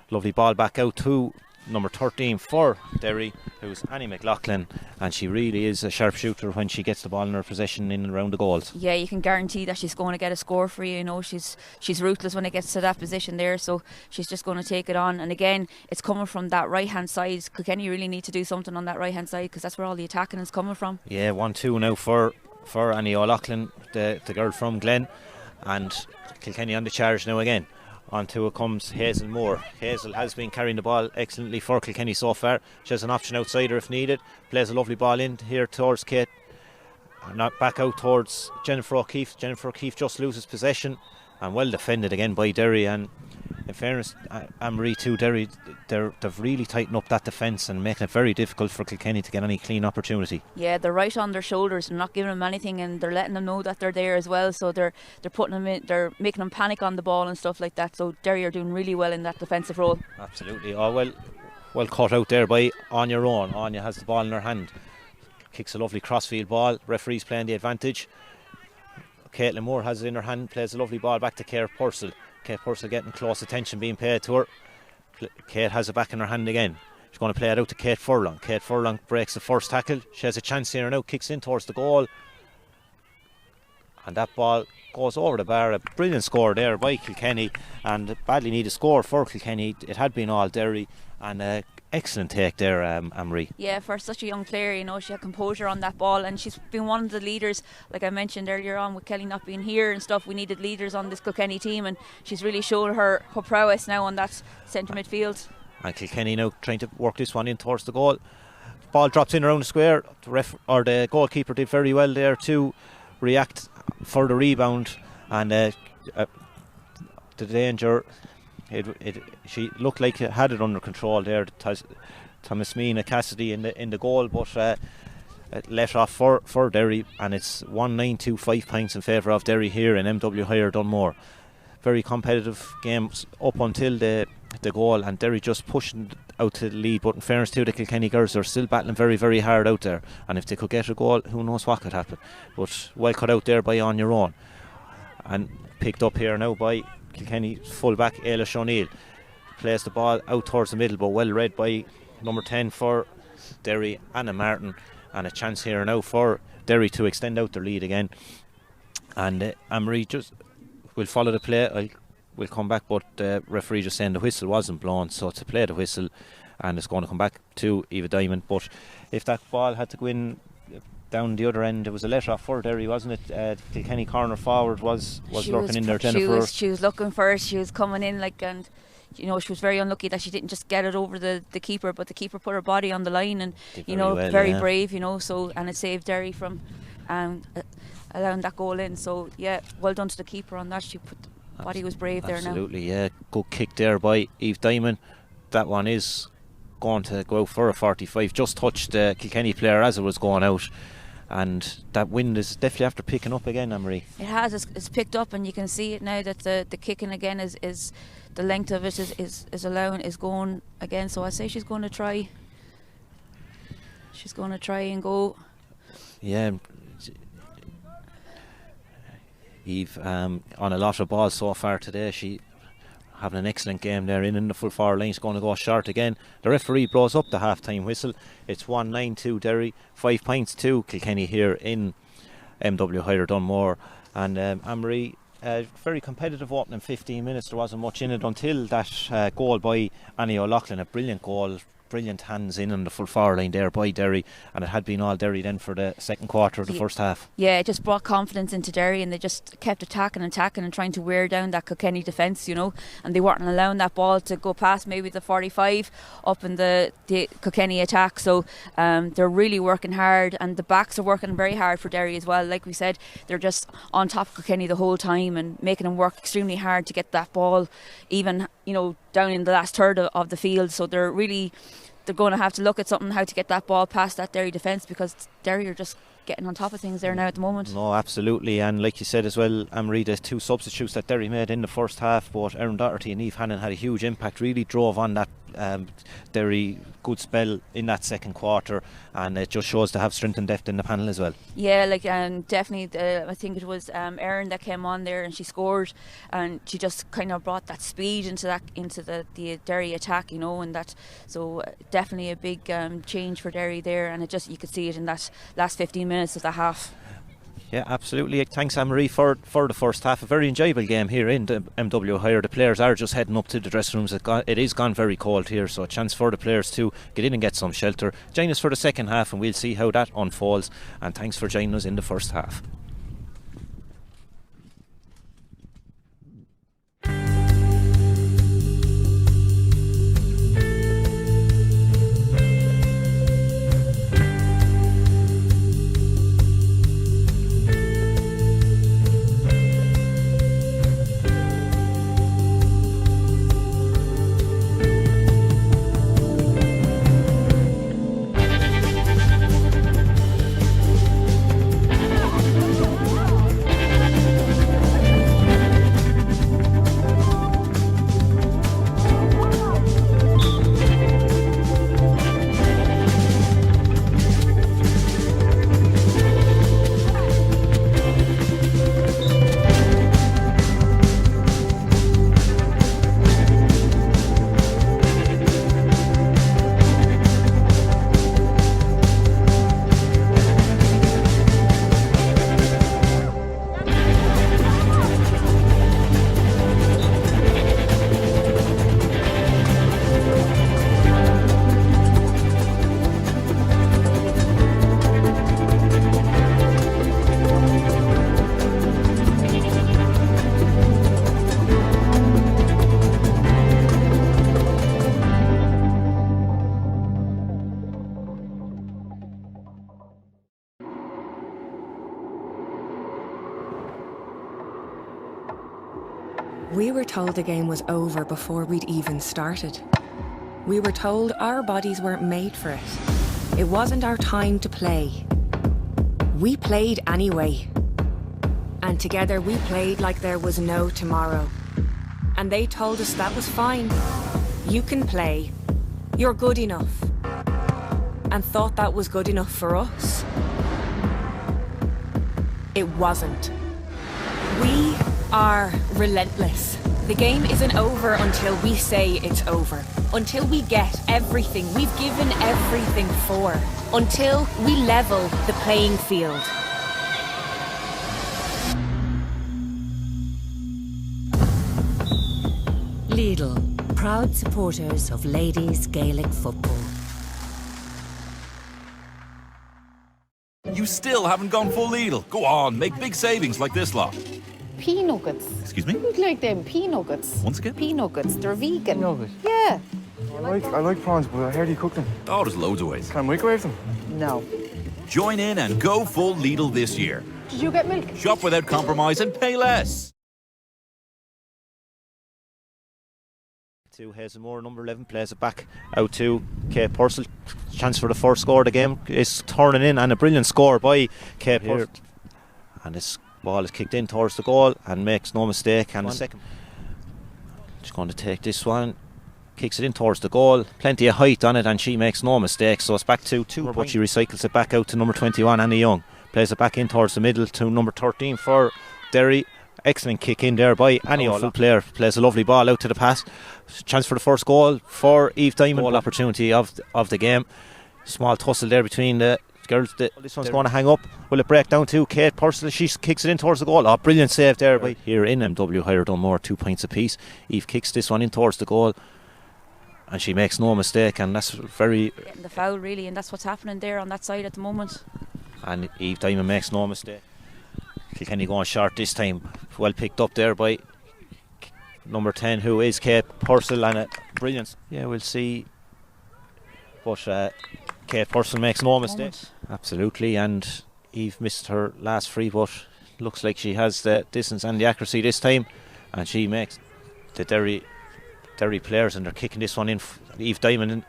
Lovely ball back out to number 13 for Derry, who's Annie McLaughlin, and she really is a sharpshooter when she gets the ball in her possession in and around the goals. Yeah, you can guarantee that she's going to get a score for you. She's ruthless when it gets to that position there, so she's just going to take it on. And again, it's coming from that right hand side. Kilkenny really need to do something on that right hand side, because that's where all the attacking is coming from. Yeah, 1-2 now for Annie O'Loughlin, the girl from Glen, and Kilkenny on the charge now again. Onto it comes Hazel Moore. Hazel has been carrying the ball excellently for Kilkenny so far. She has an option outsider if needed. Plays a lovely ball in here towards Kate. Not back out towards Jennifer O'Keefe. Jennifer O'Keefe just loses possession, and well defended again by Derry, and in fairness, Anne-Marie too, Derry, they've really tightened up that defence and making it very difficult for Kilkenny to get any clean opportunity. Yeah, they're right on their shoulders. They're not giving them anything, and they're letting them know that they're there as well. So they're putting them in, they're making them panic on the ball and stuff like that. So Derry are doing really well in that defensive role. Absolutely. Oh well caught out there by On Your Own. Anya has the ball in her hand, kicks a lovely crossfield ball. Referee's playing the advantage. Caitlin Moore has it in her hand, plays a lovely ball back to Kate Purcell. Kate Purcell getting close attention being paid to her. Kate has it back in her hand again. She's going to play it out to Kate Furlong. Kate Furlong breaks the first tackle. She has a chance here now, kicks in towards the goal. And that ball goes over the bar. A brilliant score there by Kilkenny, and a badly needed score for Kilkenny. It had been all Derry, and excellent take there, Anne-Marie. Yeah, for such a young player, you know, she had composure on that ball, and she's been one of the leaders. Like I mentioned earlier on with Kelly not being here and stuff, we needed leaders on this Kilkenny team, and she's really shown her prowess now on that centre midfield. And Kilkenny now trying to work this one in towards the goal. Ball drops in around the square. The goalkeeper did very well there to react for the rebound, and the danger, she looked like it had it under control there. Thomasmina Cassidy in the goal, but let off for Derry, and it's 1-9-2-5 points in favour of Derry here in MW Higher Dunmore. Very competitive games up until the goal, and Derry just pushing out to the lead. But in fairness to the Kilkenny girls, are still battling very, very hard out there, and if they could get a goal, who knows what could happen. But well cut out there by On Your Own, and picked up here now by Kilkenny full-back Ailish O'Neill. Plays the ball out towards the middle, but well read by number 10 for Derry, Anna Martin, and a chance here now for Derry to extend out their lead again. And Anne-Marie just will follow the play. We'll come back, but the referee just saying the whistle wasn't blown, so to play the whistle, and it's going to come back to Eva Diamond. But if that ball had to go in down the other end, it was a let off for Derry, wasn't it? Kilkenny corner forward was lurking in there, Jennifer. She was looking for it. She was coming in and you know, she was very unlucky that she didn't just get it over the keeper, but the keeper put her body on the line, and you know, very brave, you know. So, and it saved Derry from allowing that goal in. So yeah, well done to the keeper on that. She put body was brave there now. Absolutely, yeah. Good kick there by Eve Diamond. That one is going to go out for a 45. Just touched the Kilkenny player as it was going out. And that wind is definitely after picking up again, Anne-Marie. It has. It's picked up, and you can see it now that the kicking again is the length of it is going again. So I say she's going to try. She's going to try and go. Yeah. Eve on a lot of balls so far today. She having an excellent game there in the full forward line. She's going to go short again. The referee blows up the half-time whistle. It's 1-9-2 Derry, 5 points to Kilkenny here in MW Higher Dunmore. And Anne-Marie, very competitive opening 15 minutes. There wasn't much in it until that goal by Annie O'Loughlin. A brilliant goal, brilliant hands in on the full forward line there by Derry, and it had been all Derry then for the second quarter of the first half. Yeah, it just brought confidence into Derry, and they just kept attacking and trying to wear down that Kilkenny defence, you know, and they weren't allowing that ball to go past maybe the 45 up in the Kilkenny attack. So they're really working hard, and the backs are working very hard for Derry as well. Like we said, they're just on top of Kilkenny the whole time and making them work extremely hard to get that ball even, you know, down in the last third of the field. So they're going to have to look at something, how to get that ball past that Derry defence, because Derry are just getting on top of things there now at the moment. No, absolutely. And like you said as well, Anne-Marie, the two substitutes that Derry made in the first half, both Erin Doherty and Eve Hannon, had a huge impact, really drove on that Derry good spell in that second quarter, and it just shows to have strength and depth in the panel as well. Yeah, like definitely I think it was Erin that came on there and she scored, and she just kind of brought that speed into the Derry attack, you know, and that, so definitely a big change for Derry there, and it just, you could see it in that last 15 minutes of the half. Yeah, absolutely. Thanks, Anne-Marie, for the first half. A very enjoyable game here in the MW Higher. The players are just heading up to the dressing rooms. It is gone very cold here, so a chance for the players to get in and get some shelter. Join us for the second half, and we'll see how that unfolds. And thanks for joining us in the first half. We were told the game was over before we'd even started. We were told our bodies weren't made for it. It wasn't our time to play. We played anyway. And together we played like there was no tomorrow. And they told us that was fine. You can play. You're good enough. And thought that was good enough for us. It wasn't. We are relentless. The game isn't over until we say it's over. Until we get everything we've given everything for. Until we level the playing field. Lidl, proud supporters of ladies Gaelic football. You still haven't gone full Lidl. Go on, make big savings like this lot. Pea nuggets. Excuse me? You'd like them pea nuggets. Once again? Pea nuggets. They're vegan. Nugget. Yeah. I like prawns, but how do you cook them? Oh, there's loads of ways. Can I microwave them? No. Join in and go full Lidl this year. Did you get milk? Shop without compromise and pay less. To Hazelmore, number 11, plays it back out to Kate Purcell. Chance for the first score of the game is turning in, and a brilliant score by Kate Purcell. And this ball is kicked in towards the goal and makes no mistake. And the second, she's going to take this one, kicks it in towards the goal. Plenty of height on it, and she makes no mistake. So it's back to 2, but she recycles it back out to number 21, Annie Young. Plays it back in towards the middle to number 13 for Derry. Excellent kick in there by Annie. Full player, plays a lovely ball out to the pass. Chance for the first goal for Eve Diamond. Goal opportunity of the game. Small tussle there between the girls. This one's going to hang up. Will it break down to Kate Purcell? She kicks it in towards the goal. Oh, brilliant save there by here in MW Higher Dunmore, 2 points apiece. Eve kicks this one in towards the goal, and she makes no mistake, and that's very Getting the foul really, and that's what's happening there on that side at the moment. And Eve Diamond makes no mistake. Kilkenny going short this time. Well picked up there by number 10, who is Kate Purcell, and a brilliant. Yeah, we'll see. But Kate Purcell makes no mistake. Absolutely, and Eve missed her last free, but looks like she has the distance and the accuracy this time, and she makes the Derry players, and they're kicking this one in. Eve Diamond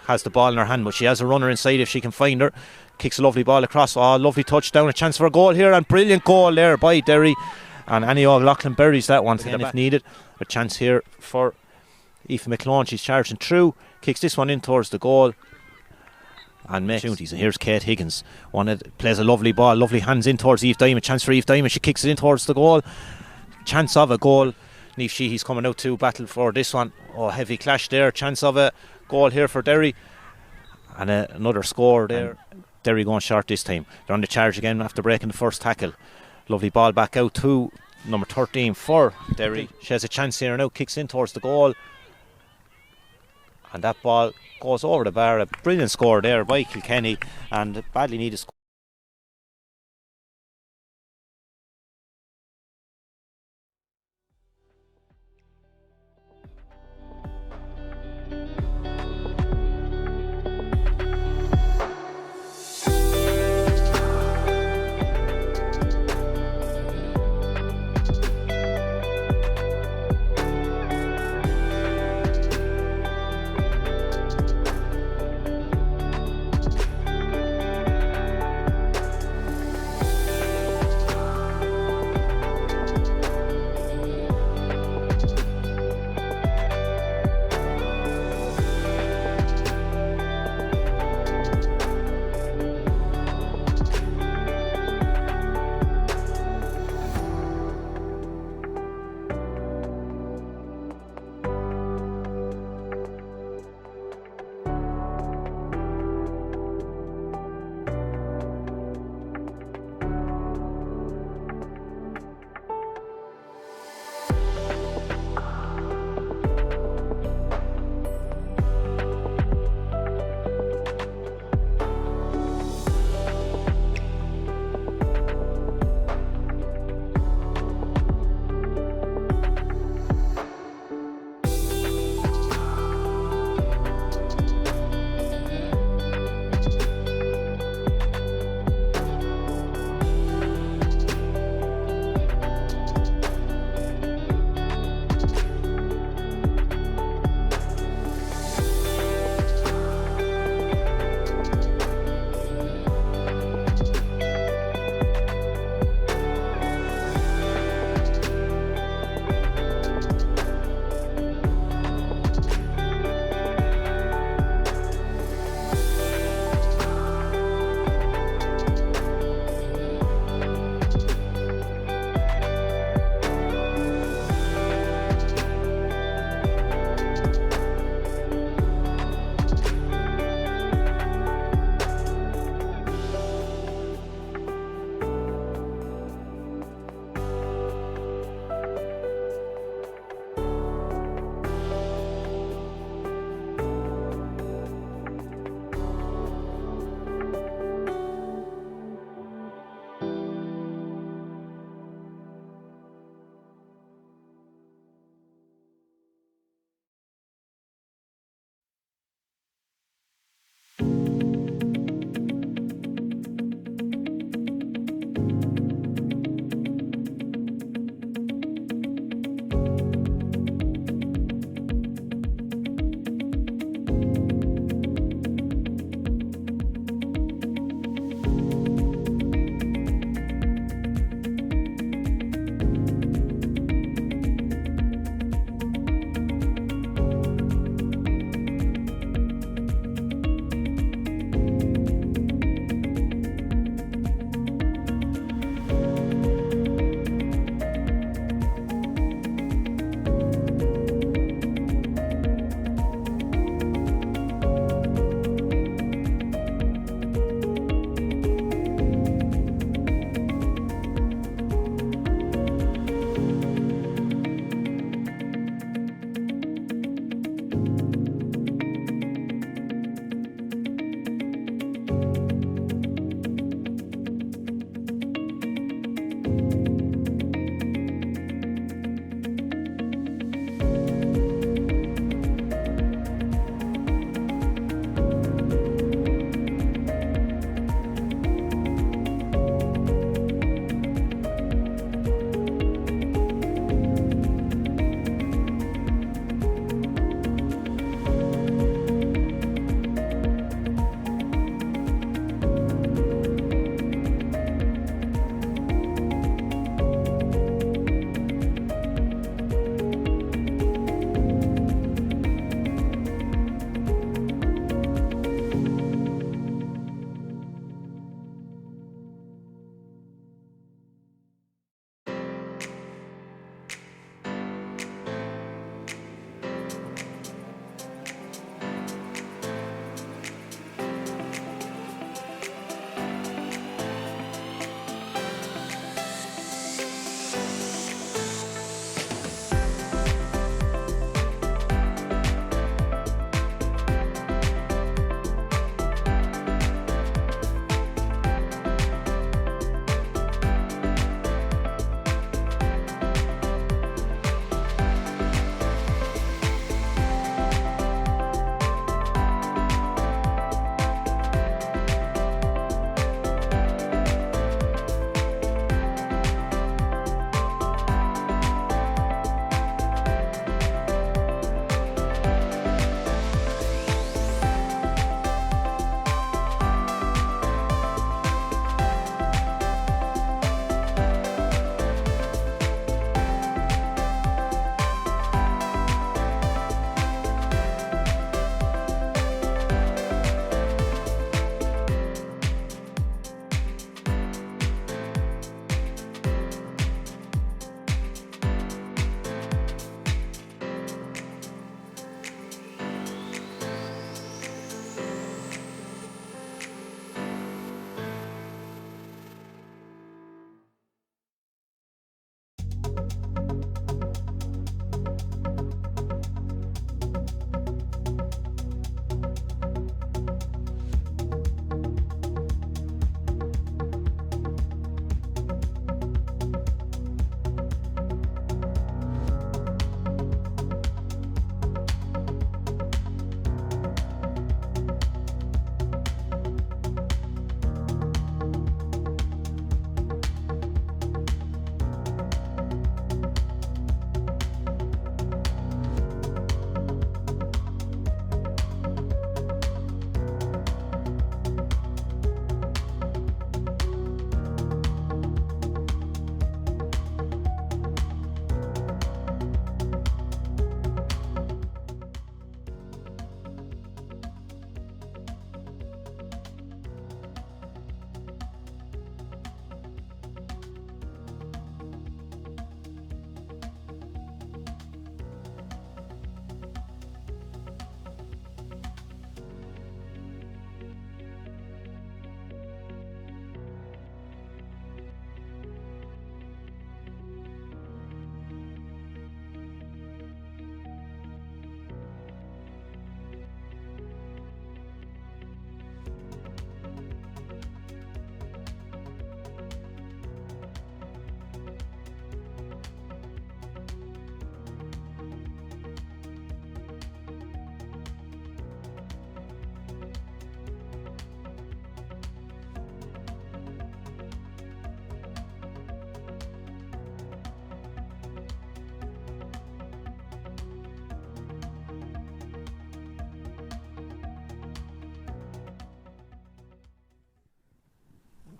has the ball in her hand, but she has a runner inside if she can find her. Kicks a lovely ball across. Oh, lovely touchdown. A chance for a goal here, and brilliant goal there by Derry. And Annie O'Loughlin buries that one again if needed. A chance here for Aoife McClone. She's charging through. Kicks this one in towards the goal. And makes opportunities. And here's Kate Higgins. Plays a lovely ball. Lovely hands in towards Eve Diamond. Chance for Eve Diamond. She kicks it in towards the goal. Chance of a goal. Niamh Sheehy's coming out to battle for this one. Oh, heavy clash there. Chance of a goal here for Derry. And another score there. Derry going short this time. They're on the charge again after breaking the first tackle. Lovely ball back out to number 13 for Derry. She has a chance here now, kicks in towards the goal, and that ball goes over the bar. A brilliant score there by Kilkenny, and badly needed score.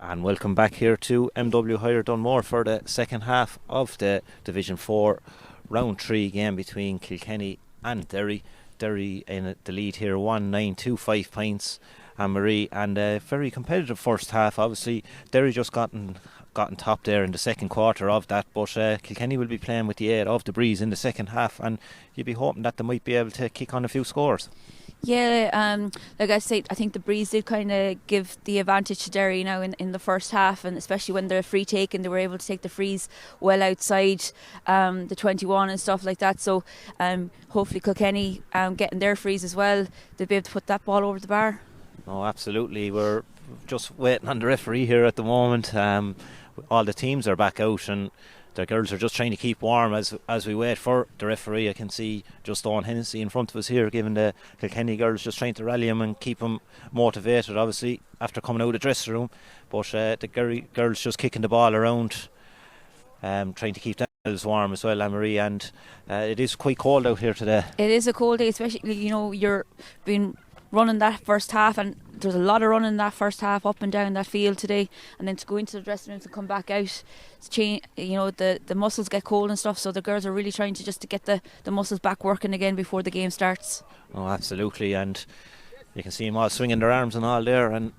And welcome back here to MW Higher Dunmore for the second half of the Division 4 Round 3 game between Kilkenny and Derry. Derry in the lead here, 1-9-2-5 points. And Marie, and a very competitive first half. Obviously, Derry just gotten top there in the second quarter of that, but Kilkenny will be playing with the aid of the breeze in the second half, and you'd be hoping that they might be able to kick on a few scores. Yeah, like I said, I think the breeze did kind of give the advantage to Derry now in the first half, and especially when they're free taken, they were able to take the frees well outside the 21 and stuff like that. So hopefully Kilkenny getting their frees as well, they'll be able to put that ball over the bar. Oh, absolutely. We're just waiting on the referee here at the moment. All the teams are back out, and the girls are just trying to keep warm as we wait for the referee. I can see just Dawn Hennessy in front of us here, giving the Kilkenny girls, just trying to rally them and keep them motivated, obviously, after coming out of the dressing room. But the girls just kicking the ball around, trying to keep themselves warm as well, Anne-Marie. And it is quite cold out here today. It is a cold day, especially, you're been running that first half, and there's a lot of running that first half up and down that field today, and then to go into the dressing rooms and come back out, the muscles get cold and stuff, so the girls are really trying to get the muscles back working again before the game starts. Oh, absolutely. And you can see them all swinging their arms and all there, and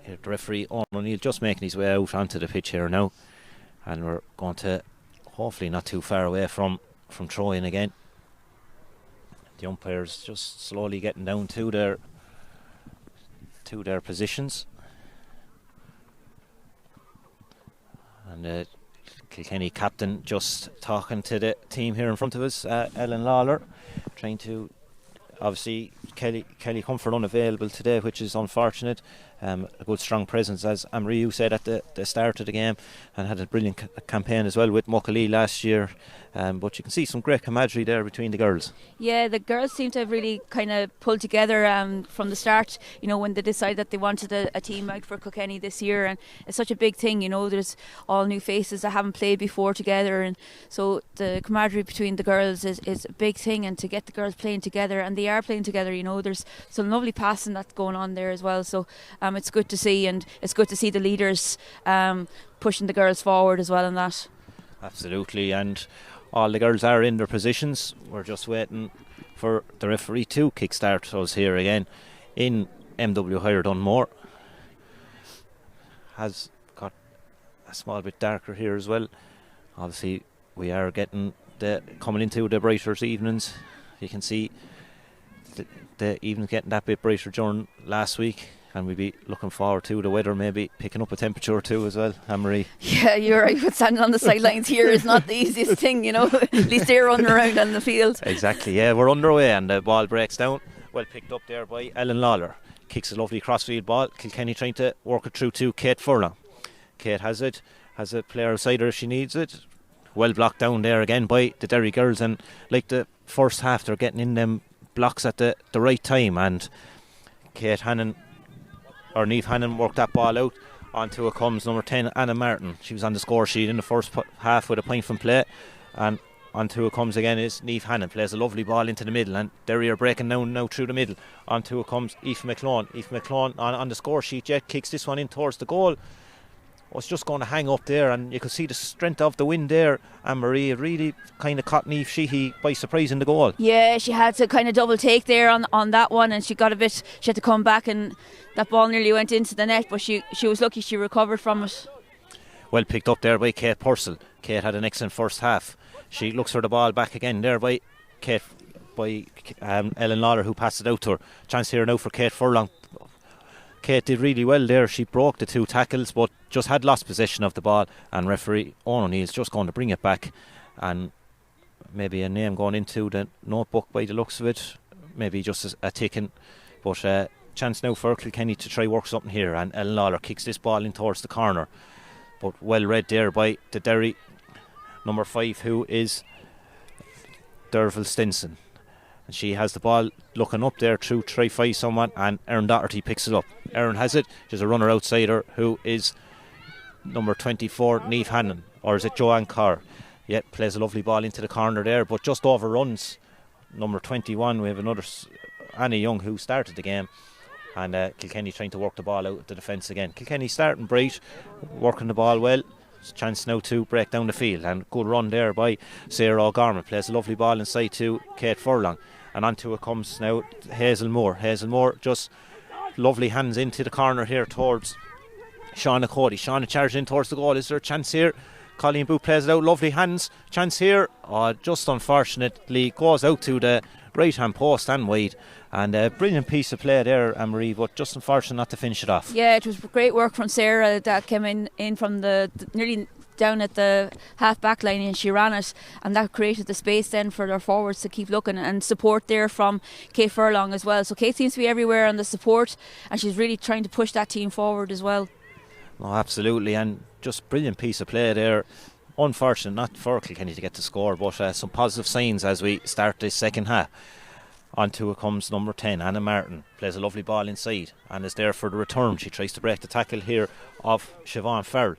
here the referee Owen O'Neill just making his way out onto the pitch here now, and we're going to hopefully not too far away from throw-in again. The umpires just slowly getting down to their positions, and the Kilkenny captain just talking to the team here in front of us, Ellen Lawler, trying to, obviously Kelly Comfort unavailable today, which is unfortunate. A good strong presence, as Anne-Marie said at the start of the game, and had a brilliant campaign as well with Muckalee last year. But you can see some great camaraderie there between the girls. Yeah, the girls seem to have really kind of pulled together from the start, when they decided that they wanted a team out for Kilkenny this year, and it's such a big thing, there's all new faces that haven't played before together, and so the camaraderie between the girls is a big thing, and to get the girls playing together, and they are playing together, there's some lovely passing that's going on there as well, so it's good to see, and it's good to see the leaders pushing the girls forward as well in that. Absolutely, and all the girls are in their positions. We're just waiting for the referee to kickstart us here again in MW Higher Dunmore. Has got a small bit darker here as well. Obviously we are getting coming into the brighter evenings. You can see the evenings getting that bit brighter during last week, and we'll be looking forward to the weather maybe picking up a temperature or two as well, Anne-Marie. Yeah, you're right, but standing on the sidelines here is not the easiest thing, at least they're running around on the field. Exactly, yeah, we're underway, and the ball breaks down, well picked up there by Ellen Lawler, kicks a lovely crossfield ball. Kilkenny trying to work it through to Kate Furlong. Kate has a player beside her if she needs it. Well blocked down there again by the Derry girls, and like the first half they're getting in them blocks at the right time, and Neve Hannon worked that ball out. Onto it comes number 10 Anna Martin. She was on the score sheet in the first half with a point from play, and onto it comes again is Neve Hannon, plays a lovely ball into the middle, and Derry are breaking down now through the middle. Onto it comes Aoife McClone. Aoife McClone on the score sheet yet kicks this one in towards the goal. Was just going to hang up there, and you could see the strength of the wind there, and Marie really kind of caught Niamh Sheehy by surprise in the goal. Yeah, she had to kind of double take there on that one, and she had to come back, and that ball nearly went into the net, but she was lucky she recovered from it. Well picked up there by Kate Purcell. Kate had an excellent first half. She looks for the ball back again there by Kate, by Ellen Lawler, who passed it out to her. Chance here now for Kate Furlong. Kate did really well there. She broke the two tackles, but just had lost possession of the ball, and referee Owen O'Neill's just going to bring it back, and maybe a name going into the notebook by the looks of it, maybe just a ticking, but chance now for Kilkenny to try work something here, and Ellen Lawler kicks this ball in towards the corner, but well read there by the Derry number 5, who is Derval Stinson. And she has the ball looking up there through try five someone, and Erin Doherty picks it up. Erin has it. She's a runner outside her who is number 24 Neve Hannon, or is it Joanne Carr? Yet plays a lovely ball into the corner there, but just overruns number 21. We have another Annie Young who started the game, And Kilkenny trying to work the ball out of the defence again. Kilkenny starting bright, working the ball well. It's a chance now to break down the field, and good run there by Sarah O'Gorman. Plays a lovely ball inside to Kate Furlong, and onto it comes now Hazel Moore. Hazel Moore just lovely hands into the corner here towards Shauna Cody. Shauna charging in towards the goal. Is there a chance here? Colleen Booth plays it out, lovely hands, chance here. Just unfortunately goes out to the right hand post and wide, and a brilliant piece of play there, Anne-Marie, but just unfortunate not to finish it off. Yeah, it was great work from Sarah that came in from the nearly down at the half back line, and she ran it, and that created the space then for their forwards to keep looking, and support there from Kate Furlong as well. So Kate seems to be everywhere on the support, and she's really trying to push that team forward as well. Oh, absolutely, and just brilliant piece of play there. Unfortunate not for Kilkenny to get the score, but some positive signs as we start this second half. Onto it comes number 10, Anna Martin. Plays a lovely ball inside and is there for the return. She tries to break the tackle here of Siobhan Farrell.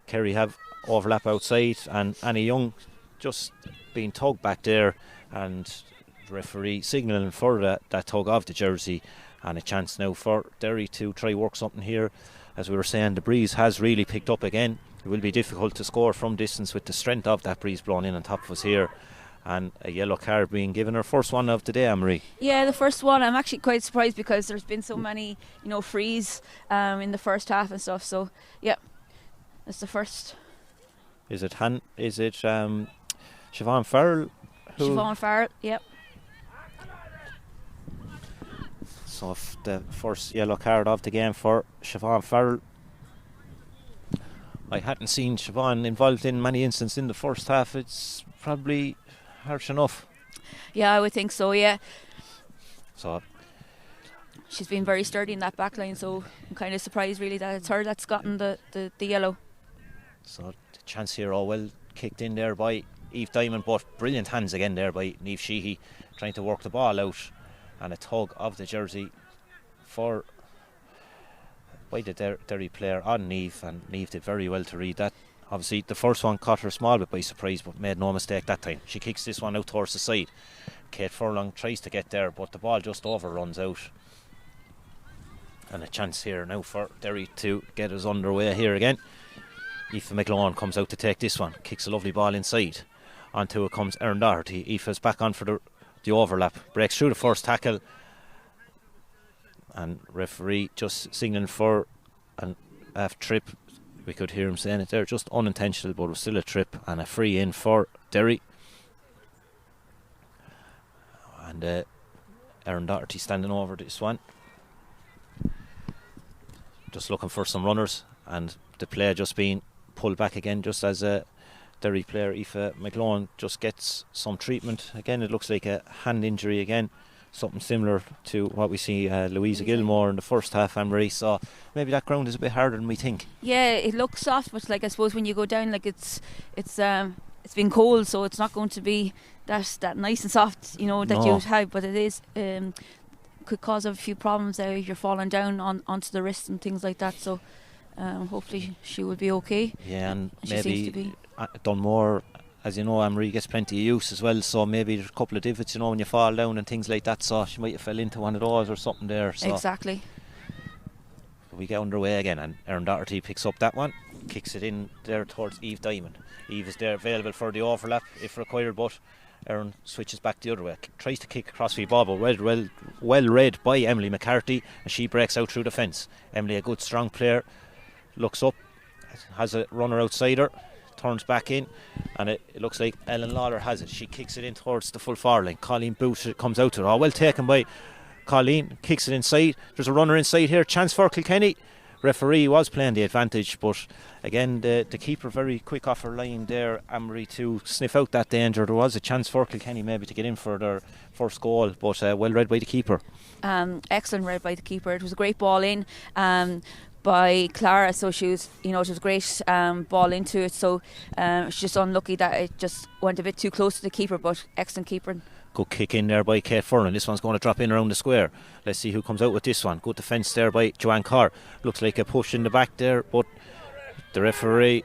Kerry have overlap outside, and Annie Young just being tugged back there, and the referee signalling for that tug of the jersey, and a chance now for Derry to try work something here. As we were saying, the breeze has really picked up again. It will be difficult to score from distance with the strength of that breeze blowing in on top of us here. And a yellow card being given, her first one of the day, Anne-Marie. Yeah, the first one. I'm actually quite surprised because there's been so many, frees in the first half and stuff. So, yeah, that's the first. Is it Siobhan Farrell? Siobhan Farrell, yep. So the first yellow card of the game for Siobhan Farrell. I hadn't seen Siobhan involved in many instances in the first half. It's probably harsh enough. Yeah, I would think so, yeah. So she's been very sturdy in that back line, so I'm kind of surprised really that it's her that's gotten the yellow. So the chance here, well kicked in there by Eve Diamond, but brilliant hands again there by Niamh Sheehy, trying to work the ball out, and a tug of the jersey by the Derry player on Niamh, and Niamh did very well to read that. Obviously the first one caught her small bit by surprise, but made no mistake that time. She kicks this one out towards the side. Kate Furlong tries to get there, but the ball just overruns out. And a chance here now for Derry to get us underway here again. Aoife McLaughlin comes out to take this one, kicks a lovely ball inside. Onto it comes Erin Doherty. Aoife's back on for the overlap, breaks through the first tackle, and referee just signaling for an trip. We could hear him saying it there, just unintentional, but it was still a trip, and a free in for Derry. And Erin Doherty standing over this one, just looking for some runners, and the player just being pulled back again, just as a Derry player, Aoife McLaughlin, just gets some treatment. Again, it looks like a hand injury again, something similar to what we see Louisa Gilmore in the first half, Anne-Marie. So maybe that ground is a bit harder than we think. Yeah, it looks soft, but I suppose when you go down, it's been cold, so it's not going to be that nice and soft, that you have. But it is could cause a few problems there if you're falling down onto the wrist and things like that. So hopefully she will be okay. Yeah, and she maybe seems to be. Dunmore, as you know, Anne-Marie gets plenty of use as well, so maybe there's a couple of divots, when you fall down and things like that, so she might have fell into one of those or something there. So Exactly. We get underway again, and Erin Doherty picks up that one, kicks it in there towards Eve Diamond. Eve is there available for the overlap if required, but Erin switches back the other way, tries to kick across the ball, but well read by Emily McCarthy, and she breaks out through the fence. Emily, a good strong player, looks up, has a runner outside her, turns back in, and it looks like Ellen Lawler has it. She kicks it in towards the full forward line. Colleen Booth comes out to her. Well taken by Colleen, kicks it inside. There's a runner inside here, chance for Kilkenny. Referee was playing the advantage, but again the keeper very quick off her line there, Anne-Marie, to sniff out that danger. There was a chance for Kilkenny maybe to get in for their first goal, but well read by the keeper. Excellent read by the keeper. It was a great ball in by Clara, so she was, it was a great ball into it, so she's just unlucky that it just went a bit too close to the keeper, but excellent keeping. Good kick in there by Kate Furlan. This one's going to drop in around the square. Let's see who comes out with this one. Good defence there by Joanne Carr. Looks like a push in the back there, but the referee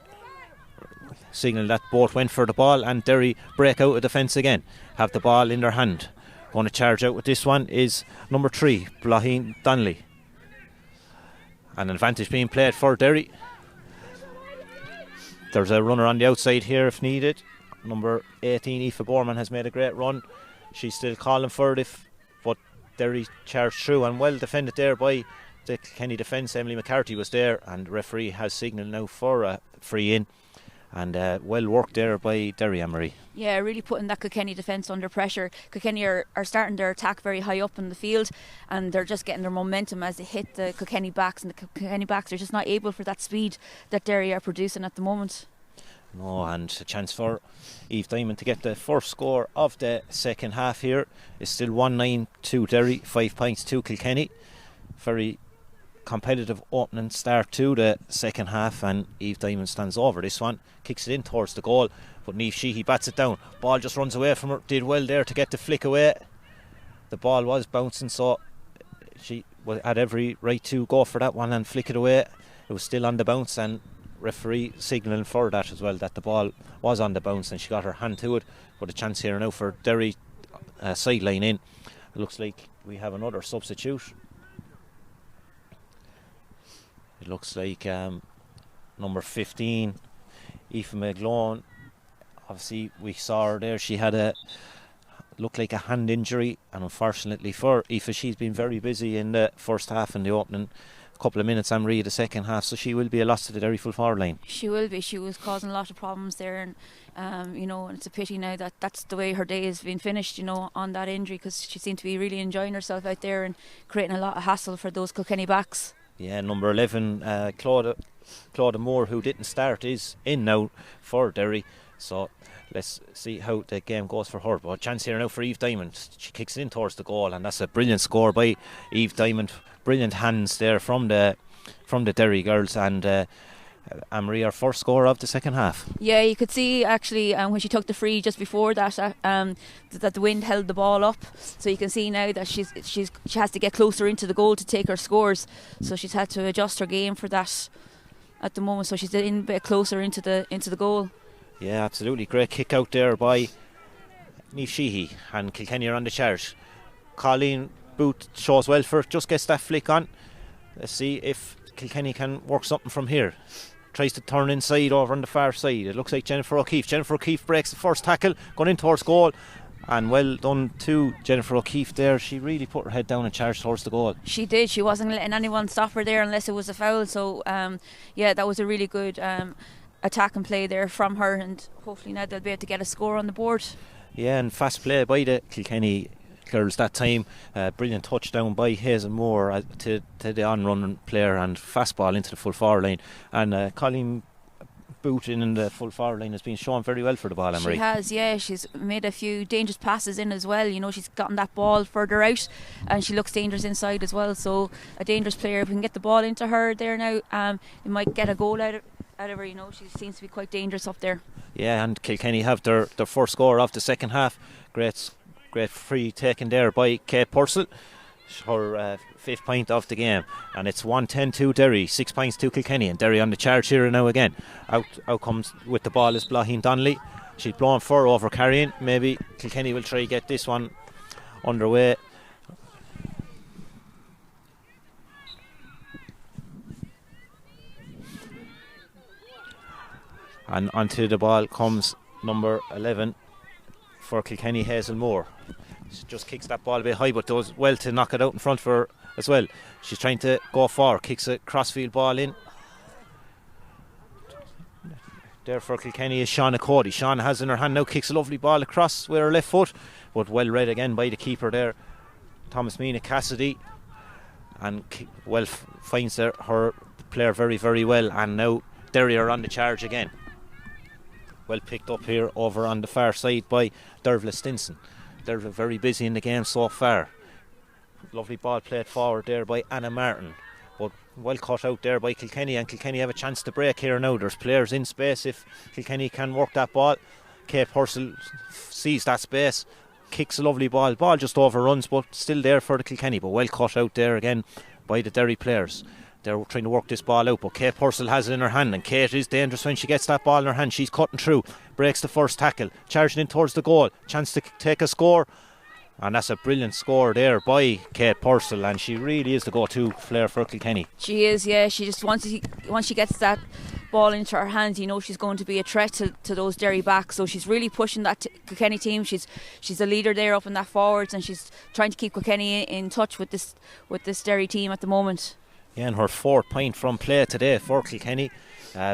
signalled that both went for the ball, and Derry break out of defence again. Have the ball in their hand. Going to charge out with this one is number 3, Blaheen Donnelly. An advantage being played for Derry. There's a runner on the outside here if needed. Number 18, Aoife Borman, has made a great run. She's still calling for it, but Derry charged through and well defended there by the Kilkenny defence. Emily McCarthy was there, and the referee has signalled now for a free in. And well worked there by Derry, Anne-Marie. Yeah, really putting that Kilkenny defence under pressure. Kilkenny are starting their attack very high up in the field, and they're just getting their momentum as they hit the Kilkenny backs, and the Kilkenny backs are just not able for that speed that Derry are producing at the moment. No, and a chance for Eve Diamond to get the first score of the second half here. It's still 1-9 to Derry, 5 points to Kilkenny. Very competitive opening start to the second half, and Eve Diamond stands over this one, kicks it in towards the goal, but Niamh Sheehy bats it down. Ball just runs away from her. Did well there to get the flick away. The ball was bouncing, so she had every right to go for that one and flick it away. It was still on the bounce, and referee signalling for that as well, that the ball was on the bounce, and she got her hand to it. But a chance here now for Derry, sideline in. It looks like we have another substitute. It looks like number 15, Aoife McGlone. Obviously we saw her there, she had looked like a hand injury, and unfortunately for Aoife, she's been very busy in the first half and the opening couple of minutes, Anne-Marie, the second half, so she will be a loss to the Derry full forward line. She will be. She was causing a lot of problems there, and and it's a pity now that that's the way her day has been finished, on that injury, because she seemed to be really enjoying herself out there and creating a lot of hassle for those Kilkenny backs. Yeah, number 11, Claudia Moore, who didn't start, is in now for Derry, so let's see how the game goes for her. But a chance here now for Eve Diamond. She kicks it in towards the goal, and that's a brilliant score by Eve Diamond. Brilliant hands there from the Derry girls, and Anne-Marie, our first score of the second half. Yeah, you could see actually when she took the free just before that that the wind held the ball up, so you can see now that she has to get closer into the goal to take her scores, so she's had to adjust her game for that at the moment, so she's in a bit closer into the goal. Yeah, absolutely. Great kick out there by Niamh Sheehy, and Kilkenny are on the charge. Colleen Booth shows well for it, just gets that flick on. Let's see if Kilkenny can work something from here. Tries to turn inside over on the far side. It looks like Jennifer O'Keefe. Jennifer O'Keefe breaks the first tackle, going in towards goal, and well done to Jennifer O'Keefe there. She really put her head down and charged towards the goal. She did. She wasn't letting anyone stop her there unless it was a foul, so that was a really good attack and play there from her, and hopefully now they'll be able to get a score on the board. Yeah, and fast play by the Kilkenny girls that time. Brilliant touchdown by Hazel Moore to the on-run player, and fast ball into the full forward line, and Colleen Booth in the full forward line has been shown very well for the ball, Anne-Marie. She has, yeah. She's made a few dangerous passes in as well. She's gotten that ball further out, and she looks dangerous inside as well, so a dangerous player. If we can get the ball into her there now, you might get a goal out of her. She seems to be quite dangerous up there. Yeah, and Kilkenny have their first score of the second half. Great free taken there by Kate Purcell, her 5th point of the game, and it's 1-10 to Derry, 6 points to Kilkenny, and Derry on the charge here now again. Out comes with the ball is Blaheen Donnelly. She's blown for over carrying. Maybe Kilkenny will try to get this one underway. And onto the ball comes number 11 for Kilkenny, Hazel Moore. She just kicks that ball a bit high, but does well to knock it out in front for her as well. She's trying to go forward, kicks a crossfield ball in. There for Kilkenny is Shauna Cody. Shauna has in her hand now, kicks a lovely ball across with her left foot, but well read again by the keeper there, Thomas Mina Cassidy, and finds her player very, very well, and now Derry are on the charge again. Well picked up here over on the far side by Dervla Stinson. They're very busy in the game so far. Lovely ball played forward there by Anna Martin, but well cut out there by Kilkenny, and Kilkenny have a chance to break here now. There's players in space if Kilkenny can work that ball. Kate Purcell sees that space, kicks a lovely ball just overruns, but still there for the Kilkenny, but well cut out there again by the Derry players. They're trying to work this ball out, but Kate Purcell has it in her hand, and Kate is dangerous when she gets that ball in her hand. She's cutting through, breaks the first tackle, charging in towards the goal, chance to take a score, And that's a brilliant score there by Kate Purcell, and she really is the go-to player for Kilkenny. She is, yeah. She just once she gets that ball into her hands, she's going to be a threat to those Derry backs. So she's really pushing that Kilkenny team. She's a leader there up in that forwards, and she's trying to keep Kilkenny in touch with this Derry team at the moment. Yeah, and her 4th point from play today for Kilkenny.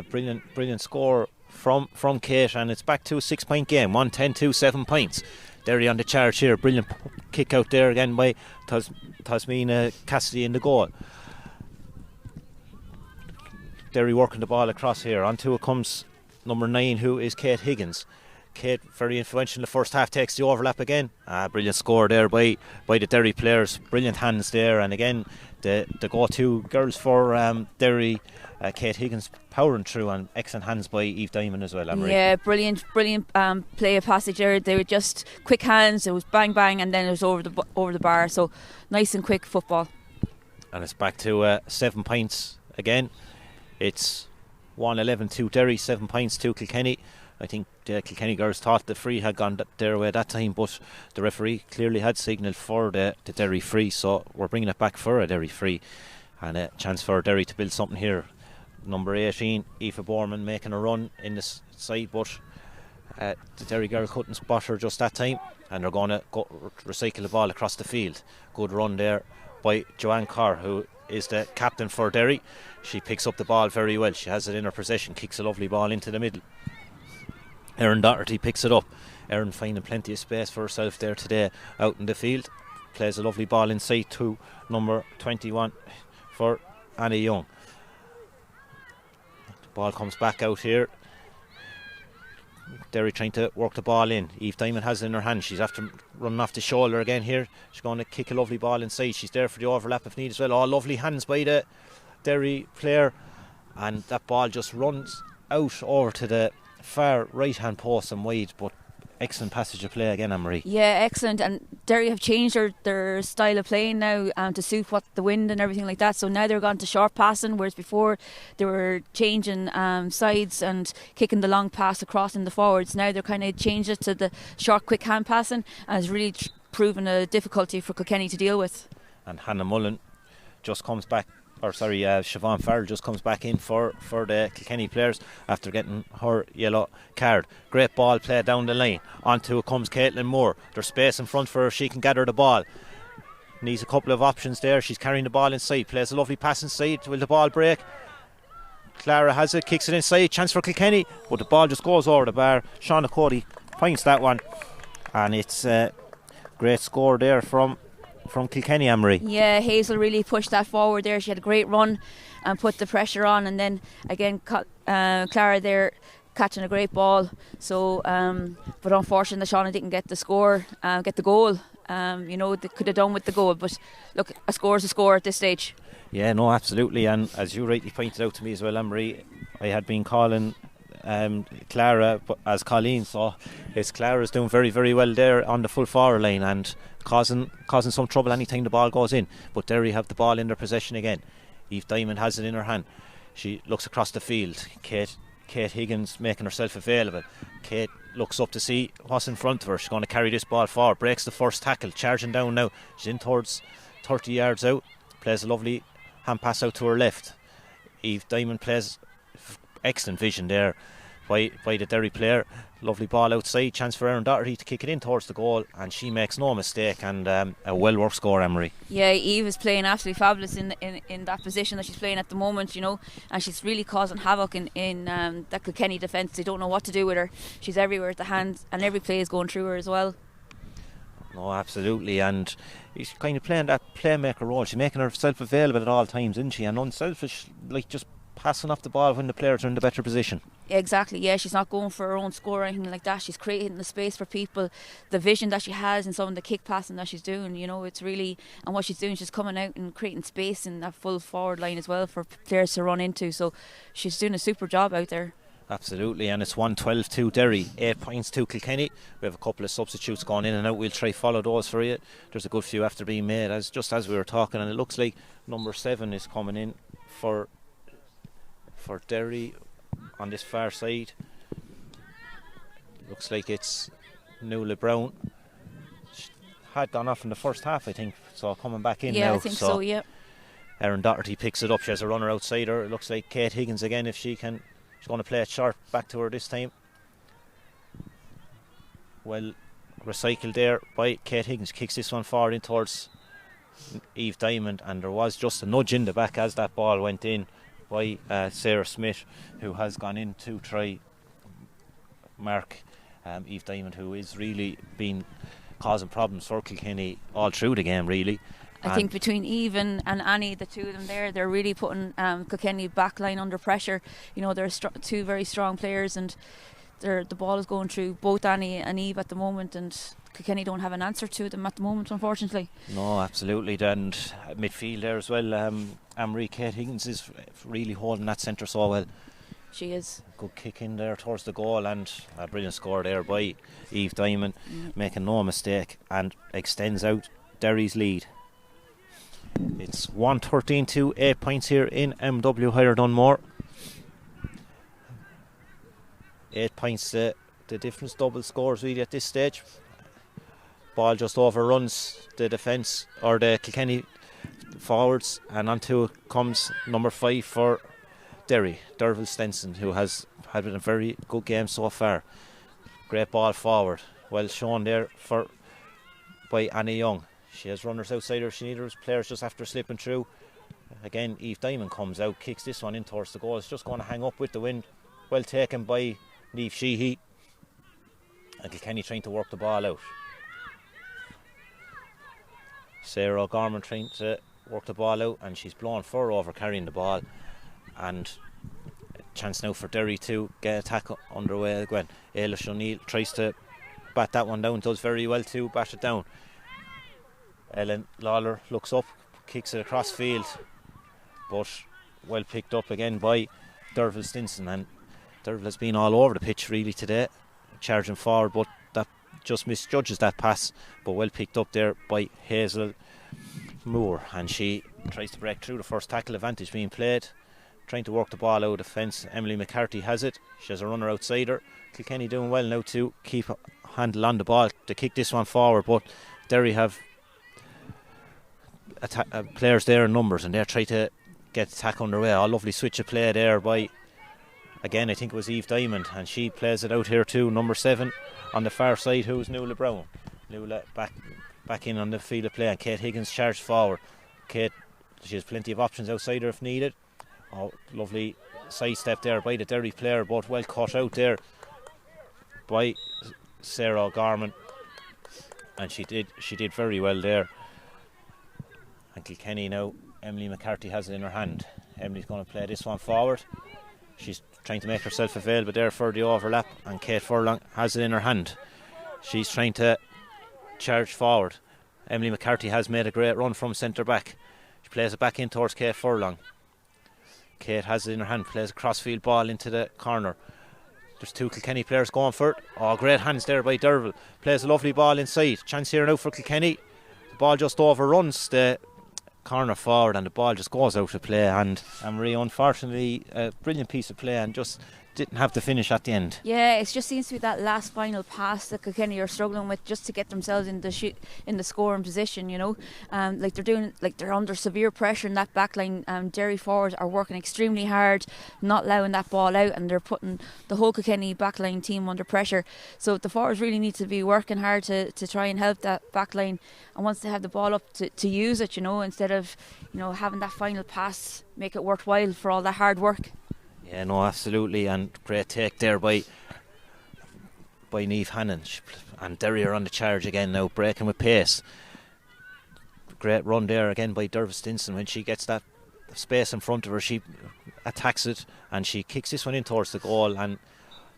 Brilliant score from Kate, and it's back to a 6-point game. 1-10-2, 7 points. Derry on the charge here. Brilliant kick out there again by Tasmina Cassidy in the goal. Derry working the ball across here. Onto it comes number 9, who is Kate Higgins. Kate, very influential in the first half, takes the overlap again. Brilliant score there by the Derry players. Brilliant hands there, and again the go-to girls for Derry. Kate Higgins powering through, and excellent hands by Eve Diamond as well, Anne-Marie. Yeah, brilliant play of passage there. They were just quick hands. It was bang bang, and then it was over the bar. So nice and quick football. And it's back to 7 points again. It's 1-11 Derry, 7 points to Kilkenny. I think the Kilkenny girls thought the free had gone their way that time, but the referee clearly had signalled for the Derry free, so we're bringing it back for a Derry free, and a chance for Derry to build something here. Number 18, Aoife Borman, making a run in this side, but the Derry girl couldn't spot her just that time, and they're going to recycle the ball across the field. Good run there by Joanne Carr, who is the captain for Derry. She picks up the ball very well. She has it in her possession, kicks a lovely ball into the middle. Erin Doherty picks it up. Erin finding plenty of space for herself there today out in the field. Plays a lovely ball inside to number 21 for Annie Young. The ball comes back out here. Derry trying to work the ball in. Eve Diamond has it in her hand. She's after running off the shoulder again here. She's going to kick a lovely ball inside. She's there for the overlap if needed as well. Lovely hands by the Derry player, and that ball just runs out over to the far right hand post and wide, but excellent passage of play again, Anne-Marie. Yeah, excellent. And Derry have changed their style of playing now to suit what the wind and everything like that. So now they're gone to short passing, whereas before they were changing sides and kicking the long pass across in the forwards. Now they're kind of changed it to the short, quick hand passing, and it's really proven a difficulty for Kilkenny to deal with. And Hannah Mullen just comes back. Siobhan Farrell just comes back in for the Kilkenny players after getting her yellow card. Great ball play down the line. Onto it comes Caitlin Moore. There's space in front for her. She can gather the ball. Needs a couple of options there. She's carrying the ball inside. Plays a lovely pass inside. Will the ball break? Clara has it. Kicks it inside. Chance for Kilkenny. But the ball just goes over the bar. Shauna Cody points that one. And it's a great score there from Kilkenny, Anne-Marie. Yeah, Hazel really pushed that forward there. She had a great run and put the pressure on, and then again Clara there catching a great ball. So but unfortunately Shauna didn't get the goal. They could have done with the goal, but look, a score is a score at this stage. Yeah, no, absolutely. And as you rightly pointed out to me as well, Anne-Marie, I had been calling Clara as Colleen, so Clara's doing very, very well there on the full forward line and causing some trouble anytime the ball goes in. But Derry have the ball in their possession again. Eve Diamond has it in her hand. She looks across the field. Kate Higgins making herself available. Kate looks up to see what's in front of her. She's going to carry this ball forward. Breaks the first tackle, charging down now. She's in towards 30 yards out. Plays a lovely hand pass out to her left. Eve Diamond plays excellent vision there by the Derry player. Lovely ball outside. Chance for Erin Doherty to kick it in towards the goal, and she makes no mistake, and a well worked score, Anne-Marie. Yeah, Eve is playing absolutely fabulous in that position that she's playing at the moment, and she's really causing havoc in that Kilkenny defence. They don't know what to do with her. She's everywhere at the hands, and every play is going through her as well. No, absolutely, and she's kind of playing that playmaker role. She's making herself available at all times, isn't she? And unselfish, like just passing off the ball when the players are in the better position. Exactly, yeah, she's not going for her own score or anything like that. She's creating the space for people. The vision that she has and some of the kick passing that she's doing, it's really, and what she's doing, she's coming out and creating space in that full forward line as well for players to run into. So she's doing a super job out there. Absolutely, and it's 1-12 Derry, 8 points to Kilkenny. We have a couple of substitutes going in and out. We'll try follow those for you. There's a good few after being made, as we were talking, and it looks like number 7 is coming in for Derry on this far side. Looks like it's Nuala Brown. She had gone off in the first half, I think. So coming back in now. Yeah, I think so, yeah. Erin Doherty picks it up. She has a runner outside her. It looks like Kate Higgins again, if she can. She's going to play it sharp back to her this time. Well recycled there by Kate Higgins. Kicks this one forward in towards Eve Diamond, and there was just a nudge in the back as that ball went in by Sarah Smith, who has gone in to try mark Eve Diamond, who is really been causing problems for Kilkenny all through the game, really. I think between Eve and Annie, the two of them there, they're really putting Kilkenny backline under pressure. You know, they're two very strong players, and the ball is going through both Annie and Eve at the moment, and Kilkenny don't have an answer to them at the moment, unfortunately. No, absolutely. And midfield there as well, Anne-Marie Kate Higgins is really holding that centre so well. She is. Good kick in there towards the goal, and a brilliant score there by Eve Diamond, making no mistake, and extends out Derry's lead. It's 1-13 to 8 points here in MW Higher Dunmore. 8 points, the difference, double scores really at this stage. Ball just overruns the defence, or the Kilkenny forwards, and onto comes number 5 for Derry, Derville Stenson, who has had a very good game so far. Great ball forward, well shown there by Annie Young. She has runners outside her, she needs players just after slipping through. Again, Eve Diamond comes out, kicks this one in towards the goal. It's just going to hang up with the wind. Well taken by Niamh Sheehy. And Kilkenny trying to work the ball out. Sarah O'Gorman trying to work the ball out, and she's blown far over carrying the ball. And a chance now for Derry to get attack underway again. Ailish O'Neill tries to bat that one down, does very well to bat it down. Ellen Lawler looks up, kicks it across field, but well picked up again by Derville Stinson, and Derville has been all over the pitch really today, charging forward, but that just misjudges that pass, but well picked up there by Hazel Moore, and she tries to break through. The first tackle advantage being played, trying to work the ball out of defence. Emily McCarthy has it, she has a runner outside her. Kilkenny doing well now to keep a handle on the ball to kick this one forward, but Derry have players there in numbers, and they're trying to get attack underway. A lovely switch of play there by, again, I think it was Eve Diamond, and she plays it out here too, number 7 on the far side, who's Nuala Brown. Nuala back in on the field of play, and Kate Higgins charged forward. Kate, she has plenty of options outside her if needed. Oh, lovely sidestep there by the Derry player, but well cut out there by Sarah O'Gorman, and she did very well there. And Kilkenny now, Emily McCarthy has it in her hand. Emily's going to play this one forward. She's trying to make herself available there for the overlap, and Kate Furlong has it in her hand. She's trying to charge forward. Emily McCarthy has made a great run from centre back. She plays it back in towards Kate Furlong. Kate has it in her hand, plays a crossfield ball into the corner. There's 2 Kilkenny players going for it. Oh, great hands there by Derville. Plays a lovely ball inside. Chance here now for Kilkenny. The ball just overruns the corner forward, and the ball just goes out of play, and Marie, unfortunately, a brilliant piece of play, and just didn't have the finish at the end. Yeah, it just seems to be that last final pass that Kilkenny are struggling with, just to get themselves in the scoring position. You know, they're under severe pressure in that back line. Derry forwards are working extremely hard, not allowing that ball out, and they're putting the whole Kilkenny back line team under pressure. So the forwards really need to be working hard to try and help that back line, and once they have the ball up, to use it, you know, instead of, you know, having that final pass make it worthwhile for all that hard work. Yeah, no, absolutely, and great take there by Niamh Hannon, and Derry are on the charge again now, breaking with pace. Great run there again by Derville Stinson. When she gets that space in front of her, she attacks it, and she kicks this one in towards the goal, and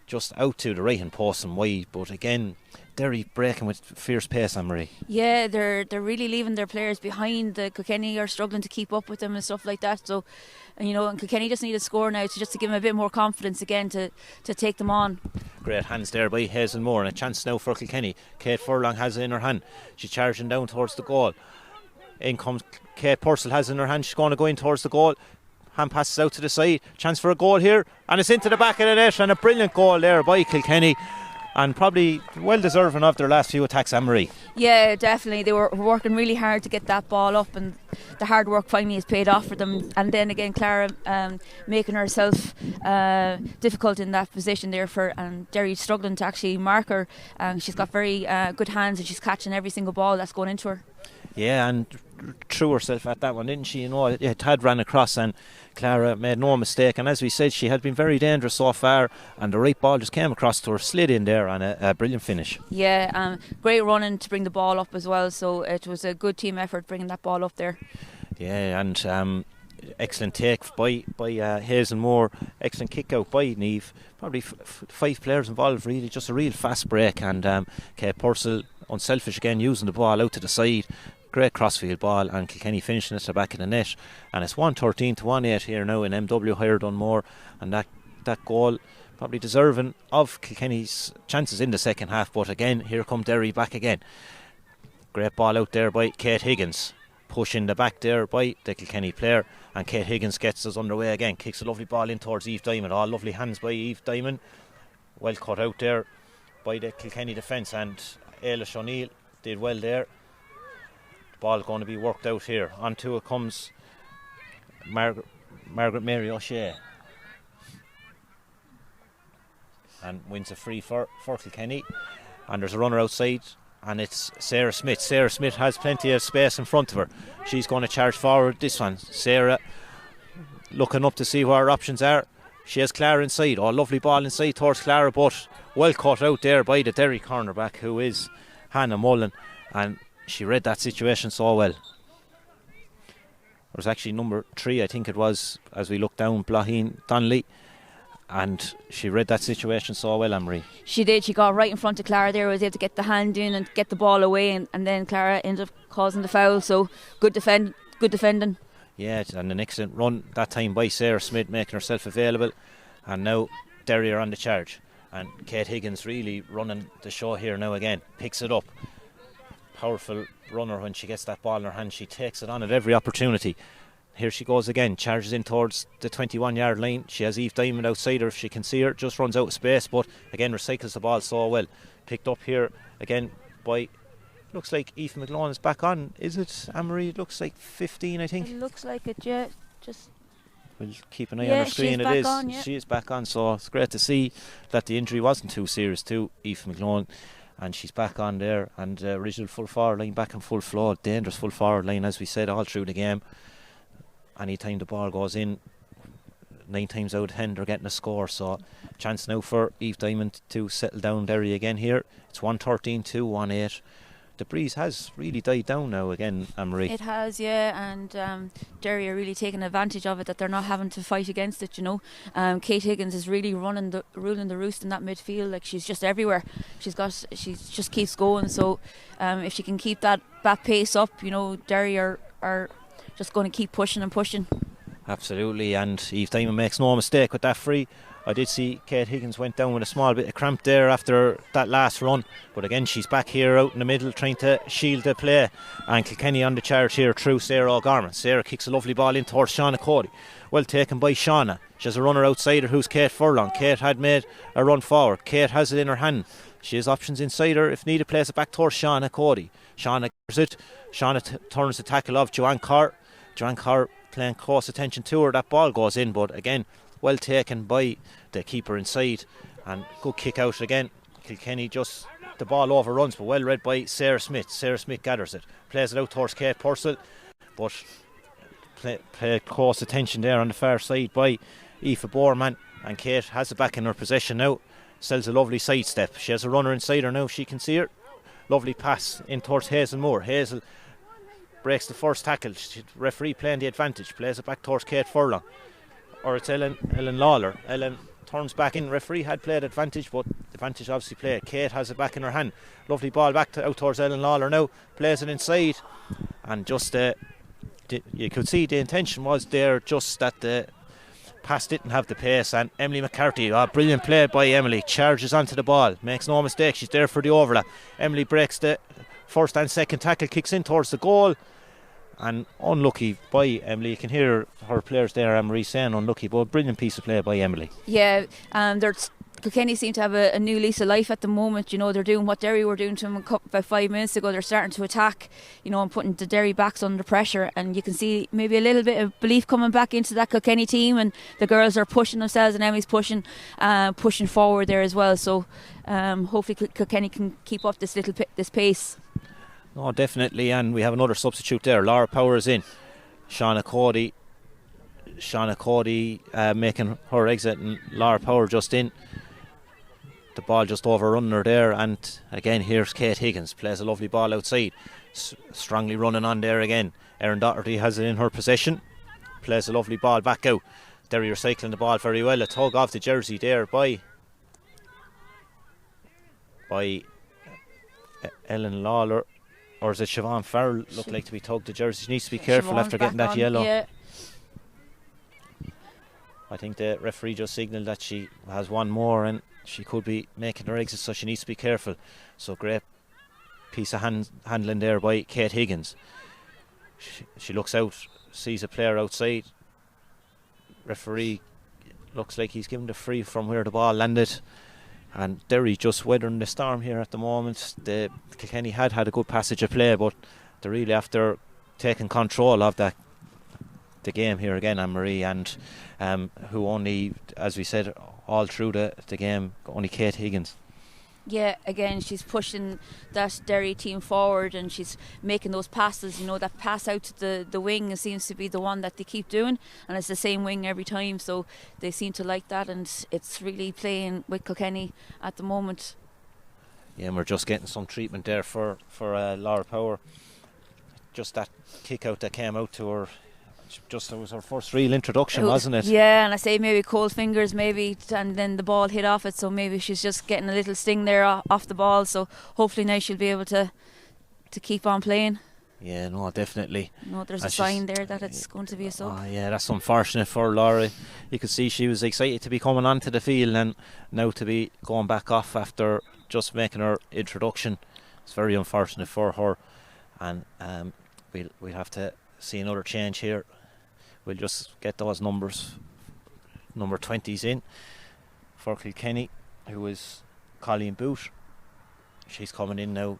just out to the right hand post and wide. But again, Derry breaking with fierce pace, Anne-Marie. Yeah, they're really leaving their players behind. The Kilkenny are struggling to keep up with them and stuff like that. So, and, you know, and Kilkenny just need a score now to give them a bit more confidence again to take them on. Great hands there by Hazel Moore, and a chance now for Kilkenny. Kate Furlong has it in her hand. She's charging down towards the goal. In comes Kate Purcell, has it in her hand. She's going to go in towards the goal. Hand passes out to the side. Chance for a goal here, and it's into the back of the net, and a brilliant goal there by Kilkenny. and probably well deserving of their last few attacks, Anne-Marie. Yeah, definitely. They were working really hard to get that ball up, and the hard work finally has paid off for them. And then again, Clara making herself difficult in that position there and Derry struggling to actually mark her. She's got very good hands, and she's catching every single ball that's going into her. Yeah, and threw herself at that one, didn't she? You know, it had ran across, and Clara made no mistake. And as we said, she had been very dangerous so far, and the right ball just came across to her, slid in there, and a brilliant finish. Yeah, great running to bring the ball up as well. So it was a good team effort bringing that ball up there. Yeah, and excellent take by Hazel Moore, excellent kick out by Niamh. Probably 5 players involved, really, just a real fast break. And Kate Purcell, unselfish again, using the ball out to the side. Great crossfield ball, and Kilkenny finishing at the back of the net. And it's 113 to 18 here now in MW Higher Dunmore, and that goal probably deserving of Kilkenny's chances in the second half. But again, here come Derry back again. Great ball out there by Kate Higgins, pushing the back there by the Kilkenny player, and Kate Higgins gets us underway again, kicks a lovely ball in towards Eve Diamond. All lovely hands by Eve Diamond, well cut out there by the Kilkenny defence, and Ailish O'Neill did well there. The ball going to be worked out here. Onto it comes Margaret Mary O'Shea, and wins a free for Kilkenny. And there's a runner outside, and it's Sarah Smith. Sarah Smith has plenty of space in front of her. She's going to charge forward this one. Sarah looking up to see what her options are. She has Clara inside. Oh, lovely ball inside towards Clara, but well caught out there by the Derry cornerback, who is Hannah Mullen, and she read that situation so well. It was actually number 3, I think it was, as we looked down, Blaheen Donnelly, and she read that situation so well, Anne-Marie. She did. She got right in front of Clara there, was able to get the hand in and get the ball away, and then Clara ended up causing the foul. So good defending. Yeah, and an excellent run that time by Sarah Smith, making herself available. And now Derry are on the charge, and Kate Higgins really running the show here now again. Picks it up. Powerful runner when she gets that ball in her hand. She takes it on at every opportunity. Here she goes again, charges in towards the 21-yard line. She has Eve Diamond outside her if she can see her, just runs out of space, but again recycles the ball so well. Picked up here again by, looks like Aoife McGlone is back on. Is it, Anne-Marie? It looks like 15, I think. It looks like it, yeah. Just we'll keep an eye on her screen. It is. On, yeah. She is back on, so it's great to see that the injury wasn't too serious to Aoife McGlone. And she's back on there, and original full forward line back in full flow. Dangerous full forward line, as we said, all through the game. Anytime the ball goes in, 9 times out of 10 they're getting a score. So chance now for Eve Diamond to settle down Derry again here. It's 113-18. The breeze has really died down now again, Anne-Marie. It has, yeah, and Derry are really taking advantage of it, that they're not having to fight against it, you know. Kate Higgins is really ruling the roost in that midfield. Like, she's just everywhere. She just keeps going. So if she can keep that pace up, you know, Derry are just going to keep pushing and pushing. Absolutely, and Eve Diamond makes no mistake with that free. I did see Kate Higgins went down with a small bit of cramp there after that last run, but again she's back here out in the middle trying to shield the play, and Kilkenny on the charge here through Sarah O'Gorman. Sarah kicks a lovely ball in towards Shauna Cody, well taken by Shauna. She has a runner outside her who's Kate Furlong. Kate had made a run forward. Kate has it in her hand. She has options inside her. If needed, plays it back towards Shauna Cody. Shauna gets it. Shauna turns the tackle of Joanne Carr. Joanne Carr playing close attention to her. That ball goes in, but again well taken by the keeper inside, and good kick out again. Kilkenny just, the ball overruns, but well read by Sarah Smith. Sarah Smith gathers it, plays it out towards Kate Purcell, but play close attention there on the far side by Aoife Borman, and Kate has it back in her possession now. Sells a lovely sidestep. She has a runner inside her now, she can see her. Lovely pass in towards Hazel Moore. Hazel breaks the first tackle. Referee playing the advantage, plays it back towards Kate Furlong, or it's Ellen Lawler. Ellen turns back in. Referee had played advantage, but advantage obviously played. Kate has it back in her hand. Lovely ball back out towards Ellen Lawler now. Plays it inside, and just you could see the intention was there, just that the pass didn't have the pace. And Emily McCarthy, brilliant play by Emily, charges onto the ball, makes no mistake, she's there for the overlap. Emily breaks the first and second tackle, kicks in towards the goal, and unlucky by Emily. You can hear her players there, Anne-Marie, saying unlucky, but a brilliant piece of play by Emily. Yeah, Kilkenny seem to have a new lease of life at the moment. You know, they're doing what Derry were doing to them about 5 minutes ago. They're starting to attack, you know, and putting the Derry backs under pressure. And you can see maybe a little bit of belief coming back into that Kilkenny team, and the girls are pushing themselves, and Emmy's pushing forward there as well. So hopefully Kilkenny can keep up this pace. No, definitely, and we have another substitute there. Laura Power is in. Shauna Cody making her exit, and Laura Power just in. The ball just overrun her there, and again here's Kate Higgins, plays a lovely ball outside, strongly running on there again. Erin Doherty has it in her possession, plays a lovely ball back out. Derry recycling the ball very well. A tug off the jersey there by Ellen Lawler, or is it Siobhan Farrell? Looked like to be tugged the jersey. She needs to be careful Siobhan's after getting that on, yellow. Yeah. I think the referee just signalled that she has one more and she could be making her exit, so she needs to be careful. So great piece of handling there by Kate Higgins. She looks out, sees a player outside. Referee looks like he's given the free from where the ball landed. And Derry just weathering the storm here at the moment. The Kilkenny had a good passage of play, but they're really after taking control of the game here again, Anne-Marie, and who only, as we said, all through the game, only Kate Higgins. Yeah, again, she's pushing that Derry team forward, and she's making those passes. You know, that pass out to the wing seems to be the one that they keep doing, and it's the same wing every time, so they seem to like that, and it's really playing with Kilkenny at the moment. Yeah, and we're just getting some treatment there for Laura Power. Just that kick out that came out to her. It was her first real introduction, wasn't it? Yeah, and I say maybe cold fingers, maybe, and then the ball hit off it, so maybe she's just getting a little sting there off the ball. So hopefully now she'll be able to keep on playing. Yeah, no, definitely. No, there's a sign there that it's going to be a sub. Oh, yeah, that's unfortunate for Laura. You could see she was excited to be coming onto the field, and now to be going back off after just making her introduction. It's very unfortunate for her, and we'll have to see another change here. We'll just get those number 20s in for Kilkenny, who is Colleen Boot. She's coming in now,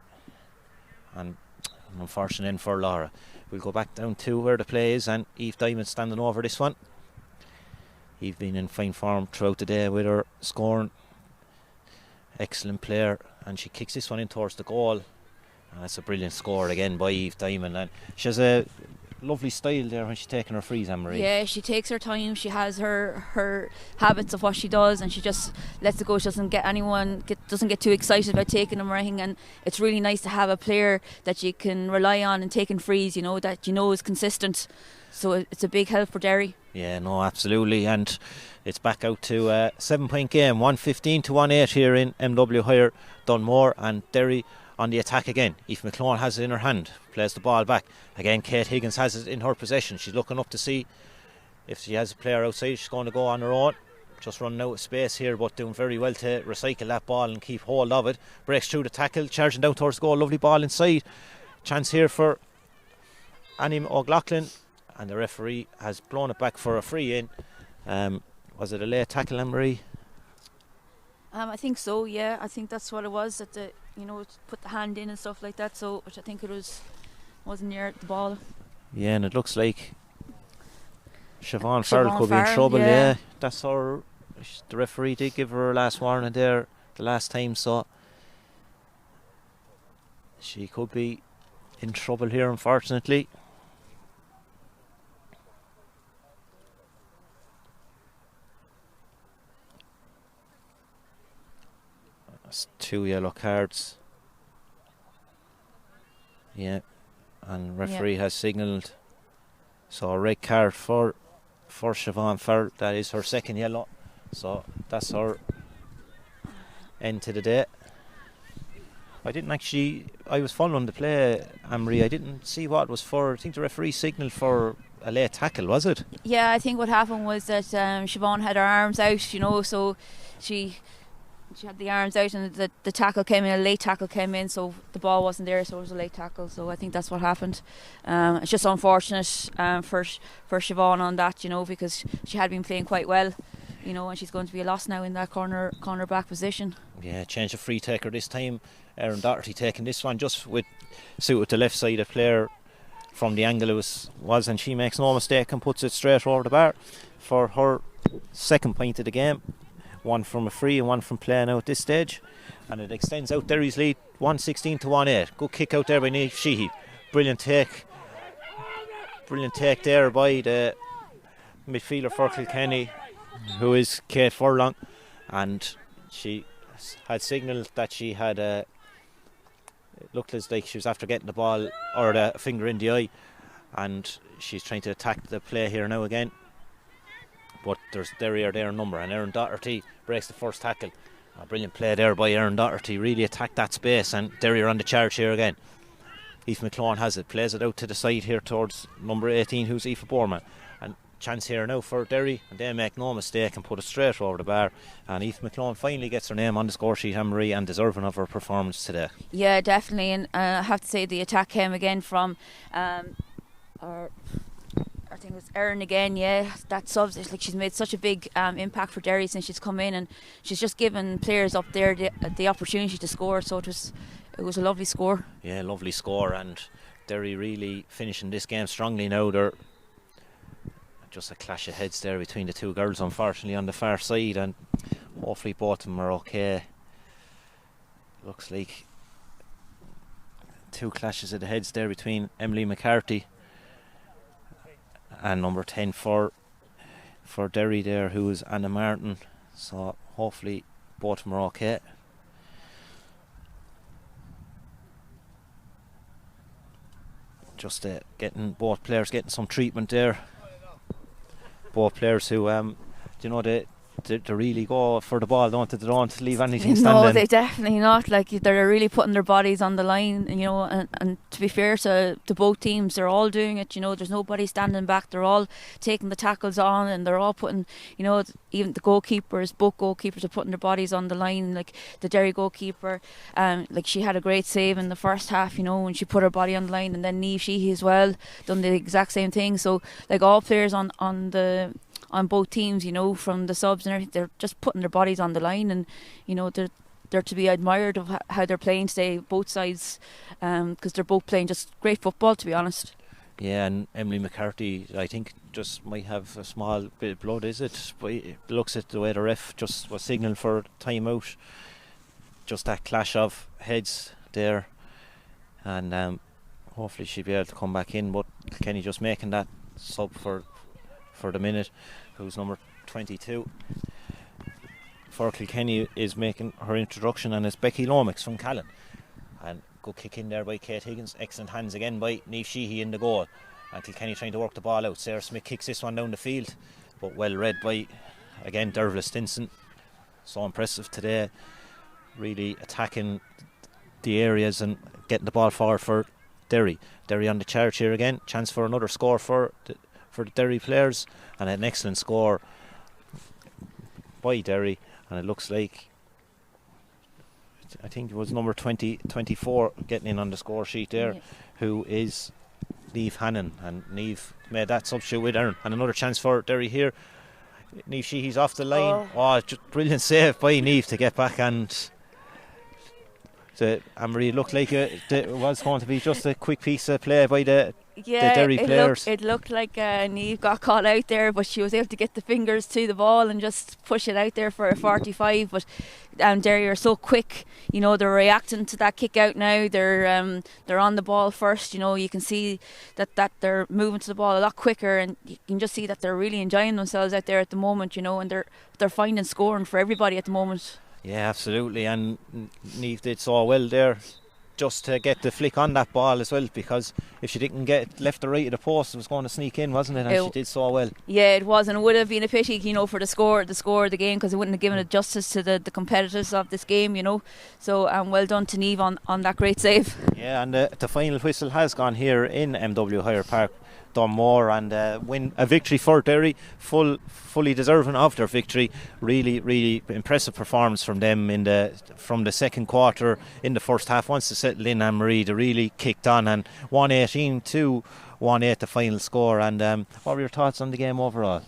and an unfortunate end for Laura. We'll go back down to where the play is, and Eve Diamond standing over this one. Eve been in fine form throughout the day with her scoring. Excellent player, and she kicks this one in towards the goal. And that's a brilliant score again by Eve Diamond, and she has a lovely style there when she's taking her frees, Anne-Marie. Yeah, she takes her time. She has her habits of what she does, and she just lets it go. She doesn't get too excited about taking them or anything, and it's really nice to have a player that you can rely on in taking frees, you know, that you know is consistent. So it's a big help for Derry. Yeah, no, absolutely, and it's back out to a 7-point game, 115 to 1-8 here in MW Hire Dunmore, and Derry on the attack again. Aoife McClone has it in her hand, plays the ball back. Again, Kate Higgins has it in her possession. She's looking up to see if she has a player outside. She's going to go on her own. Just running out of space here, but doing very well to recycle that ball and keep hold of it. Breaks through the tackle, charging down towards the goal. Lovely ball inside. Chance here for Annie O'Loughlin, and the referee has blown it back for a free in. Was it a late tackle, Anne-Marie? I think so, yeah. I think that's what it was, that put the hand in and stuff like that, so which I think it wasn't near the ball. Yeah, and it looks like Siobhan Farrell could be in trouble. Yeah, that's her. The referee did give her last warning there the last time, so she could be in trouble here, unfortunately. That's 2 yellow cards. Yeah, and referee has signalled. So a red card for Siobhan Farrell. That is her second yellow. So that's her end to the day. I was following the play, Anne-Marie. I didn't see what it was for. I think the referee signalled for a late tackle, was it? Yeah, I think what happened was that Siobhan had her arms out, so she had the arms out, and the tackle came in, a late tackle came in, so the ball wasn't there, so it was a late tackle. So I think that's what happened. It's just unfortunate for Siobhan on that, because she had been playing quite well. you know, and she's going to be a loss now in that corner back position. Yeah, change of free taker this time. Erin Doherty taking this one just with the left side of player from the angle it was, and she makes no mistake and puts it straight over the bar for her second point of the game. One from a free and one from play now at this stage, and it extends out Derry's lead 116 to 18. Good kick out there by Niamh Sheehy. Brilliant take there by the midfielder for Kilkenny, who is Kate Furlong, and she had signalled that she had it looked as like she was after getting the ball or the finger in the eye, and she's trying to attack the play here now again. But there's Derry are there in number, and Erin Doherty breaks the first tackle. A brilliant play there by Erin Doherty, really attacked that space, and Derry are on the charge here again. Aoife McClone has it, plays it out to the side here towards number 18, who's Aoife Borman. And chance here now for Derry, and they make no mistake and put it straight over the bar. And Aoife McClone finally gets her name on the score sheet, Anne-Marie, and deserving of her performance today. Yeah, definitely, and I have to say the attack came again from I think it was Erin again. Yeah, that subs, like, she's made such a big impact for Derry since she's come in, and she's just given players up there the opportunity to score. So it was a lovely score. Yeah, lovely score, and Derry really finishing this game strongly now. They're just a clash of heads there between the two girls, unfortunately, on the far side, and hopefully both of them are okay. Looks like two clashes of the heads there between Emily McCarthy and number 10 for Derry there, who is Anna Martin. So hopefully both of them are okay. Just getting both players getting some treatment there. Both players who they really go for the ball, don't they? They don't leave anything standing. No, they definitely not. Like, they're really putting their bodies on the line, you know. And to be fair to both teams, they're all doing it. You know, there's nobody standing back. They're all taking the tackles on, and they're all putting, you know, even the goalkeepers, both goalkeepers are putting their bodies on the line. Like the Derry goalkeeper, like, she had a great save in the first half, you know, when she put her body on the line, and then Niamh Sheehy as well done the exact same thing. So, like, all players on both teams, you know, from the subs and everything, they're just putting their bodies on the line, and, you know, they're to be admired of how they're playing today, both sides, because they're both playing just great football, to be honest. Yeah, and Emily McCarthy, I think, just might have a small bit of blood, is it? But it looks at the way the ref just was signalling for time out. Just that clash of heads there, and hopefully she'll be able to come back in. But Kenny just making that sub for the minute, who's number 22 for Kilkenny, is making her introduction, and it's Becky Lomax from Callan. And good kick in there by Kate Higgins. Excellent hands again by Niamh Sheehy in the goal, and Kilkenny trying to work the ball out. Sarah Smith kicks this one down the field, but well read by, again, Dervla Stinson. So impressive today, really attacking the areas and getting the ball forward for Derry. Derry on the charge here again. Chance for another score for the Derry players, and an excellent score by Derry. And it looks like, I think it was number 24 getting in on the score sheet there, who is Niamh Hannon, and Niamh made that substitute with Erin. And another chance for Derry here. Niamh Sheehy's off the line. Just brilliant save by Niamh to get back, and Anne-Marie, looked like it was going to be just a quick piece of play by the Derry players. It looked like Niamh got caught out there, but she was able to get the fingers to the ball and just push it out there for a 45. But Derry are so quick, you know, they're reacting to that kick out now. They're on the ball first, you know. You can see that they're moving to the ball a lot quicker, and you can just see that they're really enjoying themselves out there at the moment, you know, and they're finding scoring for everybody at the moment. Yeah, absolutely, and Niamh did so well there, just to get the flick on that ball as well, because if she didn't get left or right of the post, it was going to sneak in, wasn't it? And she did so well. Yeah, it was, and it would have been a pity, you know, for the score of the game, because it wouldn't have given it justice to the competitors of this game, you know. So well done to Niamh on that great save. Yeah, and the final whistle has gone here in MW Hire Park, Dunmore, and win a victory for Derry, fully deserving of their victory. Really, really impressive performance from them from the second quarter in the first half. Once they settled in, Anne-Marie, they really kicked on, and 118 to 1-8 the final score. And what were your thoughts on the game overall?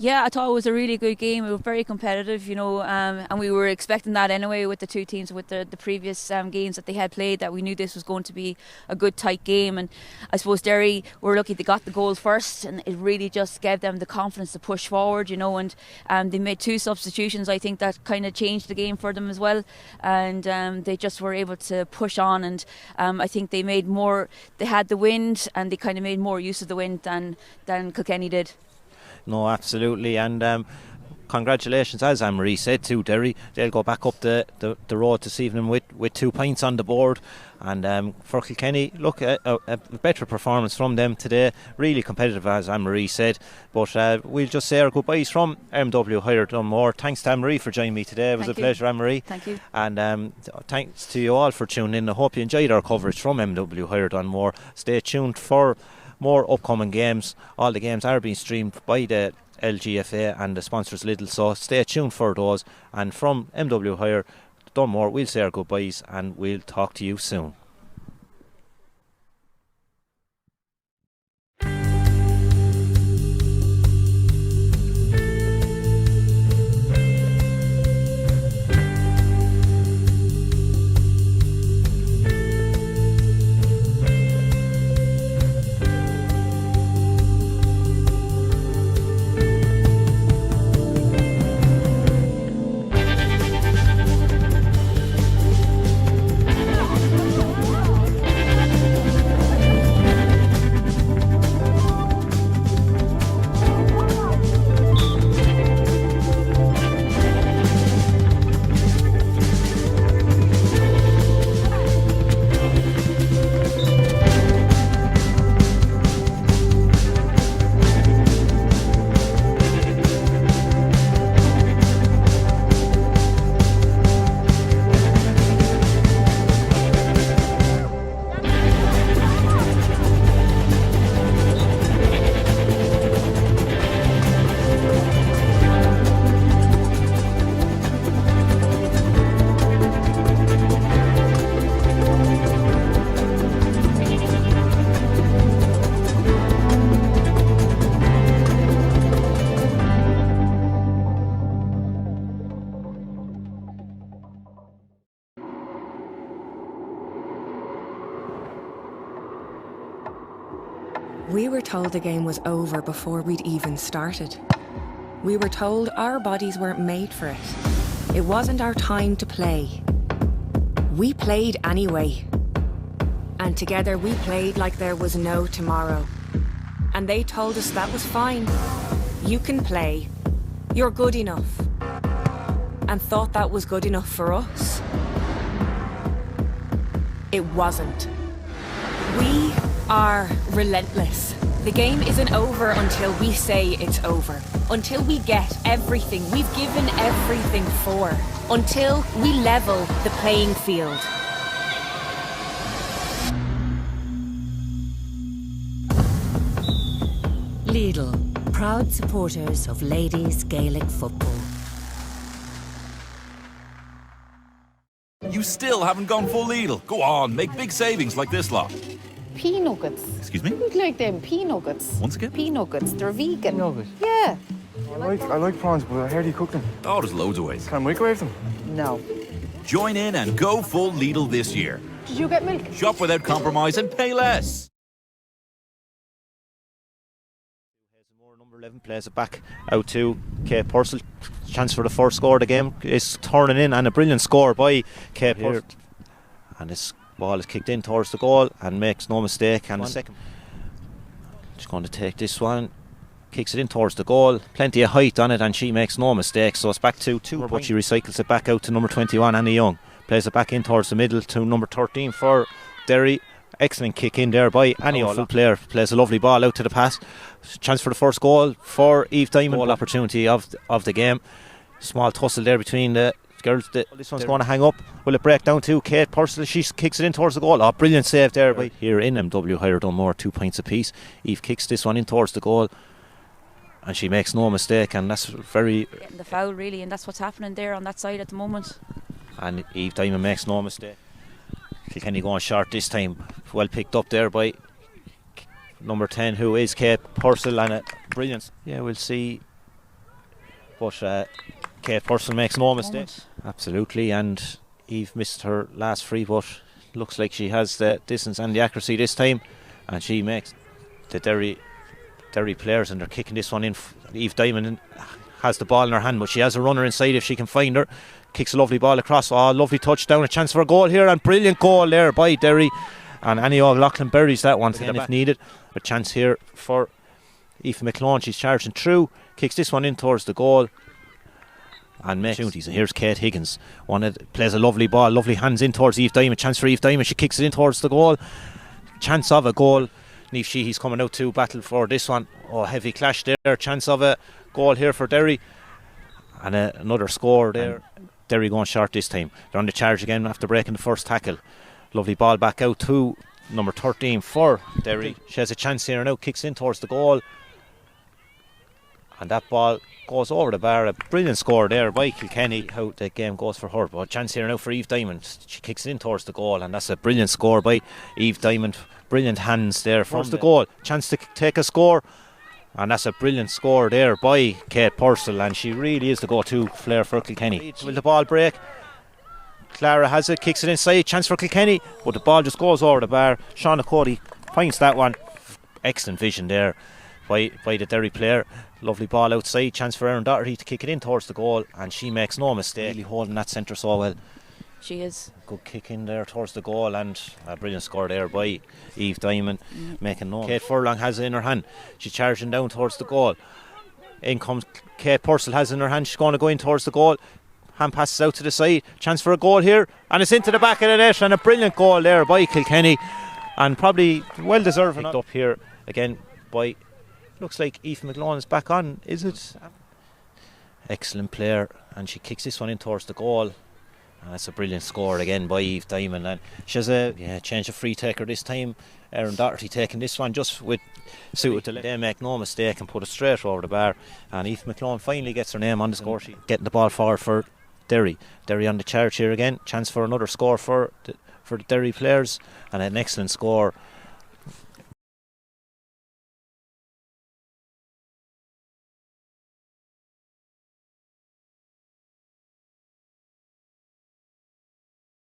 Yeah, I thought it was a really good game. It was very competitive, and we were expecting that anyway with the two teams, with the previous games that they had played, that we knew this was going to be a good tight game. And I suppose Derry were lucky they got the goal first, and it really just gave them the confidence to push forward, and they made two substitutions, I think, that kind of changed the game for them as well. And they just were able to push on, and I think they had the wind, and they kind of made more use of the wind than Kilkenny did. No, absolutely, and congratulations, as Anne-Marie said, to Derry. They'll go back up the road this evening with 2 points on the board. And for Kilkenny, look, a better performance from them today. Really competitive, as Anne-Marie said. But we'll just say our goodbyes from MW Hire Dunmore. Thanks to Anne-Marie for joining me today. It was a pleasure, Anne-Marie. Thank you. And thanks to you all for tuning in. I hope you enjoyed our coverage from MW Hire Dunmore. Stay tuned for more upcoming games. All the games are being streamed by the LGFA and the sponsors Lidl, so stay tuned for those. And from MW Hire Dunmore, we'll say our goodbyes and we'll talk to you soon. We were told the game was over before we'd even started. We were told our bodies weren't made for it. It wasn't our time to play. We played anyway. And together we played like there was no tomorrow. And they told us that was fine. You can play. You're good enough. And thought that was good enough for us. It wasn't. We are relentless. The game isn't over until we say it's over. Until we get everything we've given everything for. Until we level the playing field. Lidl, proud supporters of ladies Gaelic football. You still haven't gone full Lidl. Go on, make big savings like this lot. Pea nuggets. Excuse me? Who'd like them pea nuggets? Once again? Pea nuggets. They're vegan. Nugget? Yeah. I like prawns, but how do you cook them? Oh, there's loads of ways. Can I microwave them? No. Join in and go full Lidl this year. Did you get milk? Shop without compromise and pay less. Number 11 plays it back out to Kate Purcell. Chance for the first score of the game is turning in, and a brilliant score by Kate Purcell. And this ball is kicked in towards the goal and makes no mistake. And second, just going to take this one, kicks it in towards the goal. Plenty of height on it, and she makes no mistake. So it's back to 2 but she recycles it back out to number 21, Annie Young. Plays it back in towards the middle to number 13 for Derry. Excellent kick in there by Annie, full player. Plays a lovely ball out to the pass. Chance for the first goal for Eve Diamond. Goal opportunity of the game. Small tussle there between the girls. This one's going to hang up. Will it break down to Kate Purcell? She kicks it in towards the goal. Oh, brilliant save there by here in MW Hire Dunmore. 2 points apiece. Eve kicks this one in towards the goal, and she makes no mistake. And that's very Getting the foul really, and that's what's happening there on that side at the moment. And Eve Diamond makes no mistake. Kilkenny going short this time. Well picked up there by number 10, who is Kate Purcell, and a brilliant. Yeah, we'll see But Kate Purcell makes no mistake. Absolutely, and Eve missed her last free, but looks like she has the distance and the accuracy this time, and she makes the Derry players, and they're kicking this one in. Eve Diamond has the ball in her hand, but she has a runner inside if she can find her. Kicks a lovely ball across. Oh, lovely touchdown, a chance for a goal here, and brilliant goal there by Derry. And Annie O'Loughlin buries that one again if needed. A chance here for Aoife McClone. She's charging through, kicks this one in towards the goal, and makes opportunities. And here's Kate Higgins. Plays a lovely ball, lovely hands in towards Eve Diamond. Chance for Eve Diamond. She kicks it in towards the goal. Chance of a goal. Niamh Sheehy's coming out to battle for this one. Oh, heavy clash there. Chance of a goal here for Derry. And another score there. And Derry going short this time. They're on the charge again after breaking the first tackle. Lovely ball back out to number 13 for Derry. She has a chance here now. Kicks in towards the goal. And that ball goes over the bar. A brilliant score there by Kilkenny. How the game goes for her. But a chance here now for Eve Diamond. She kicks in towards the goal, and that's a brilliant score by Eve Diamond. Brilliant hands there from the goal. Chance to take a score, and that's a brilliant score there by Kate Purcell, and she really is the go-to player for Kilkenny. Will the ball break? Clara has it, kicks it inside. Chance for Kilkenny, but the ball just goes over the bar. Shauna Cody finds that one. Excellent vision there by the Derry player. Lovely ball outside. Chance for Erin Doherty to kick it in towards the goal, and she makes no mistake. Really holding that centre so well. She is. Good kick in there towards the goal, and a brilliant score there by Eve Diamond, making no. Kate Furlong has it in her hand. She's charging down towards the goal. In comes Kate Purcell, has it in her hand. She's going to go in towards the goal. Hand passes out to the side. Chance for a goal here, and it's into the back of the net, and a brilliant goal there by Kilkenny, and probably well deserved. Picked up here again by, looks like Aoife McClone is back on, is it? Excellent player, and she kicks this one in towards the goal. And that's a brilliant score again by Eve Diamond, and she has a change of free taker this time. Erin Doherty taking this one just with suited to they make no mistake and put it straight over the bar, and Aoife McClone finally gets her name on the score sheet. Getting the ball forward for Derry on the charge here again. Chance for another score for the Derry players, and an excellent score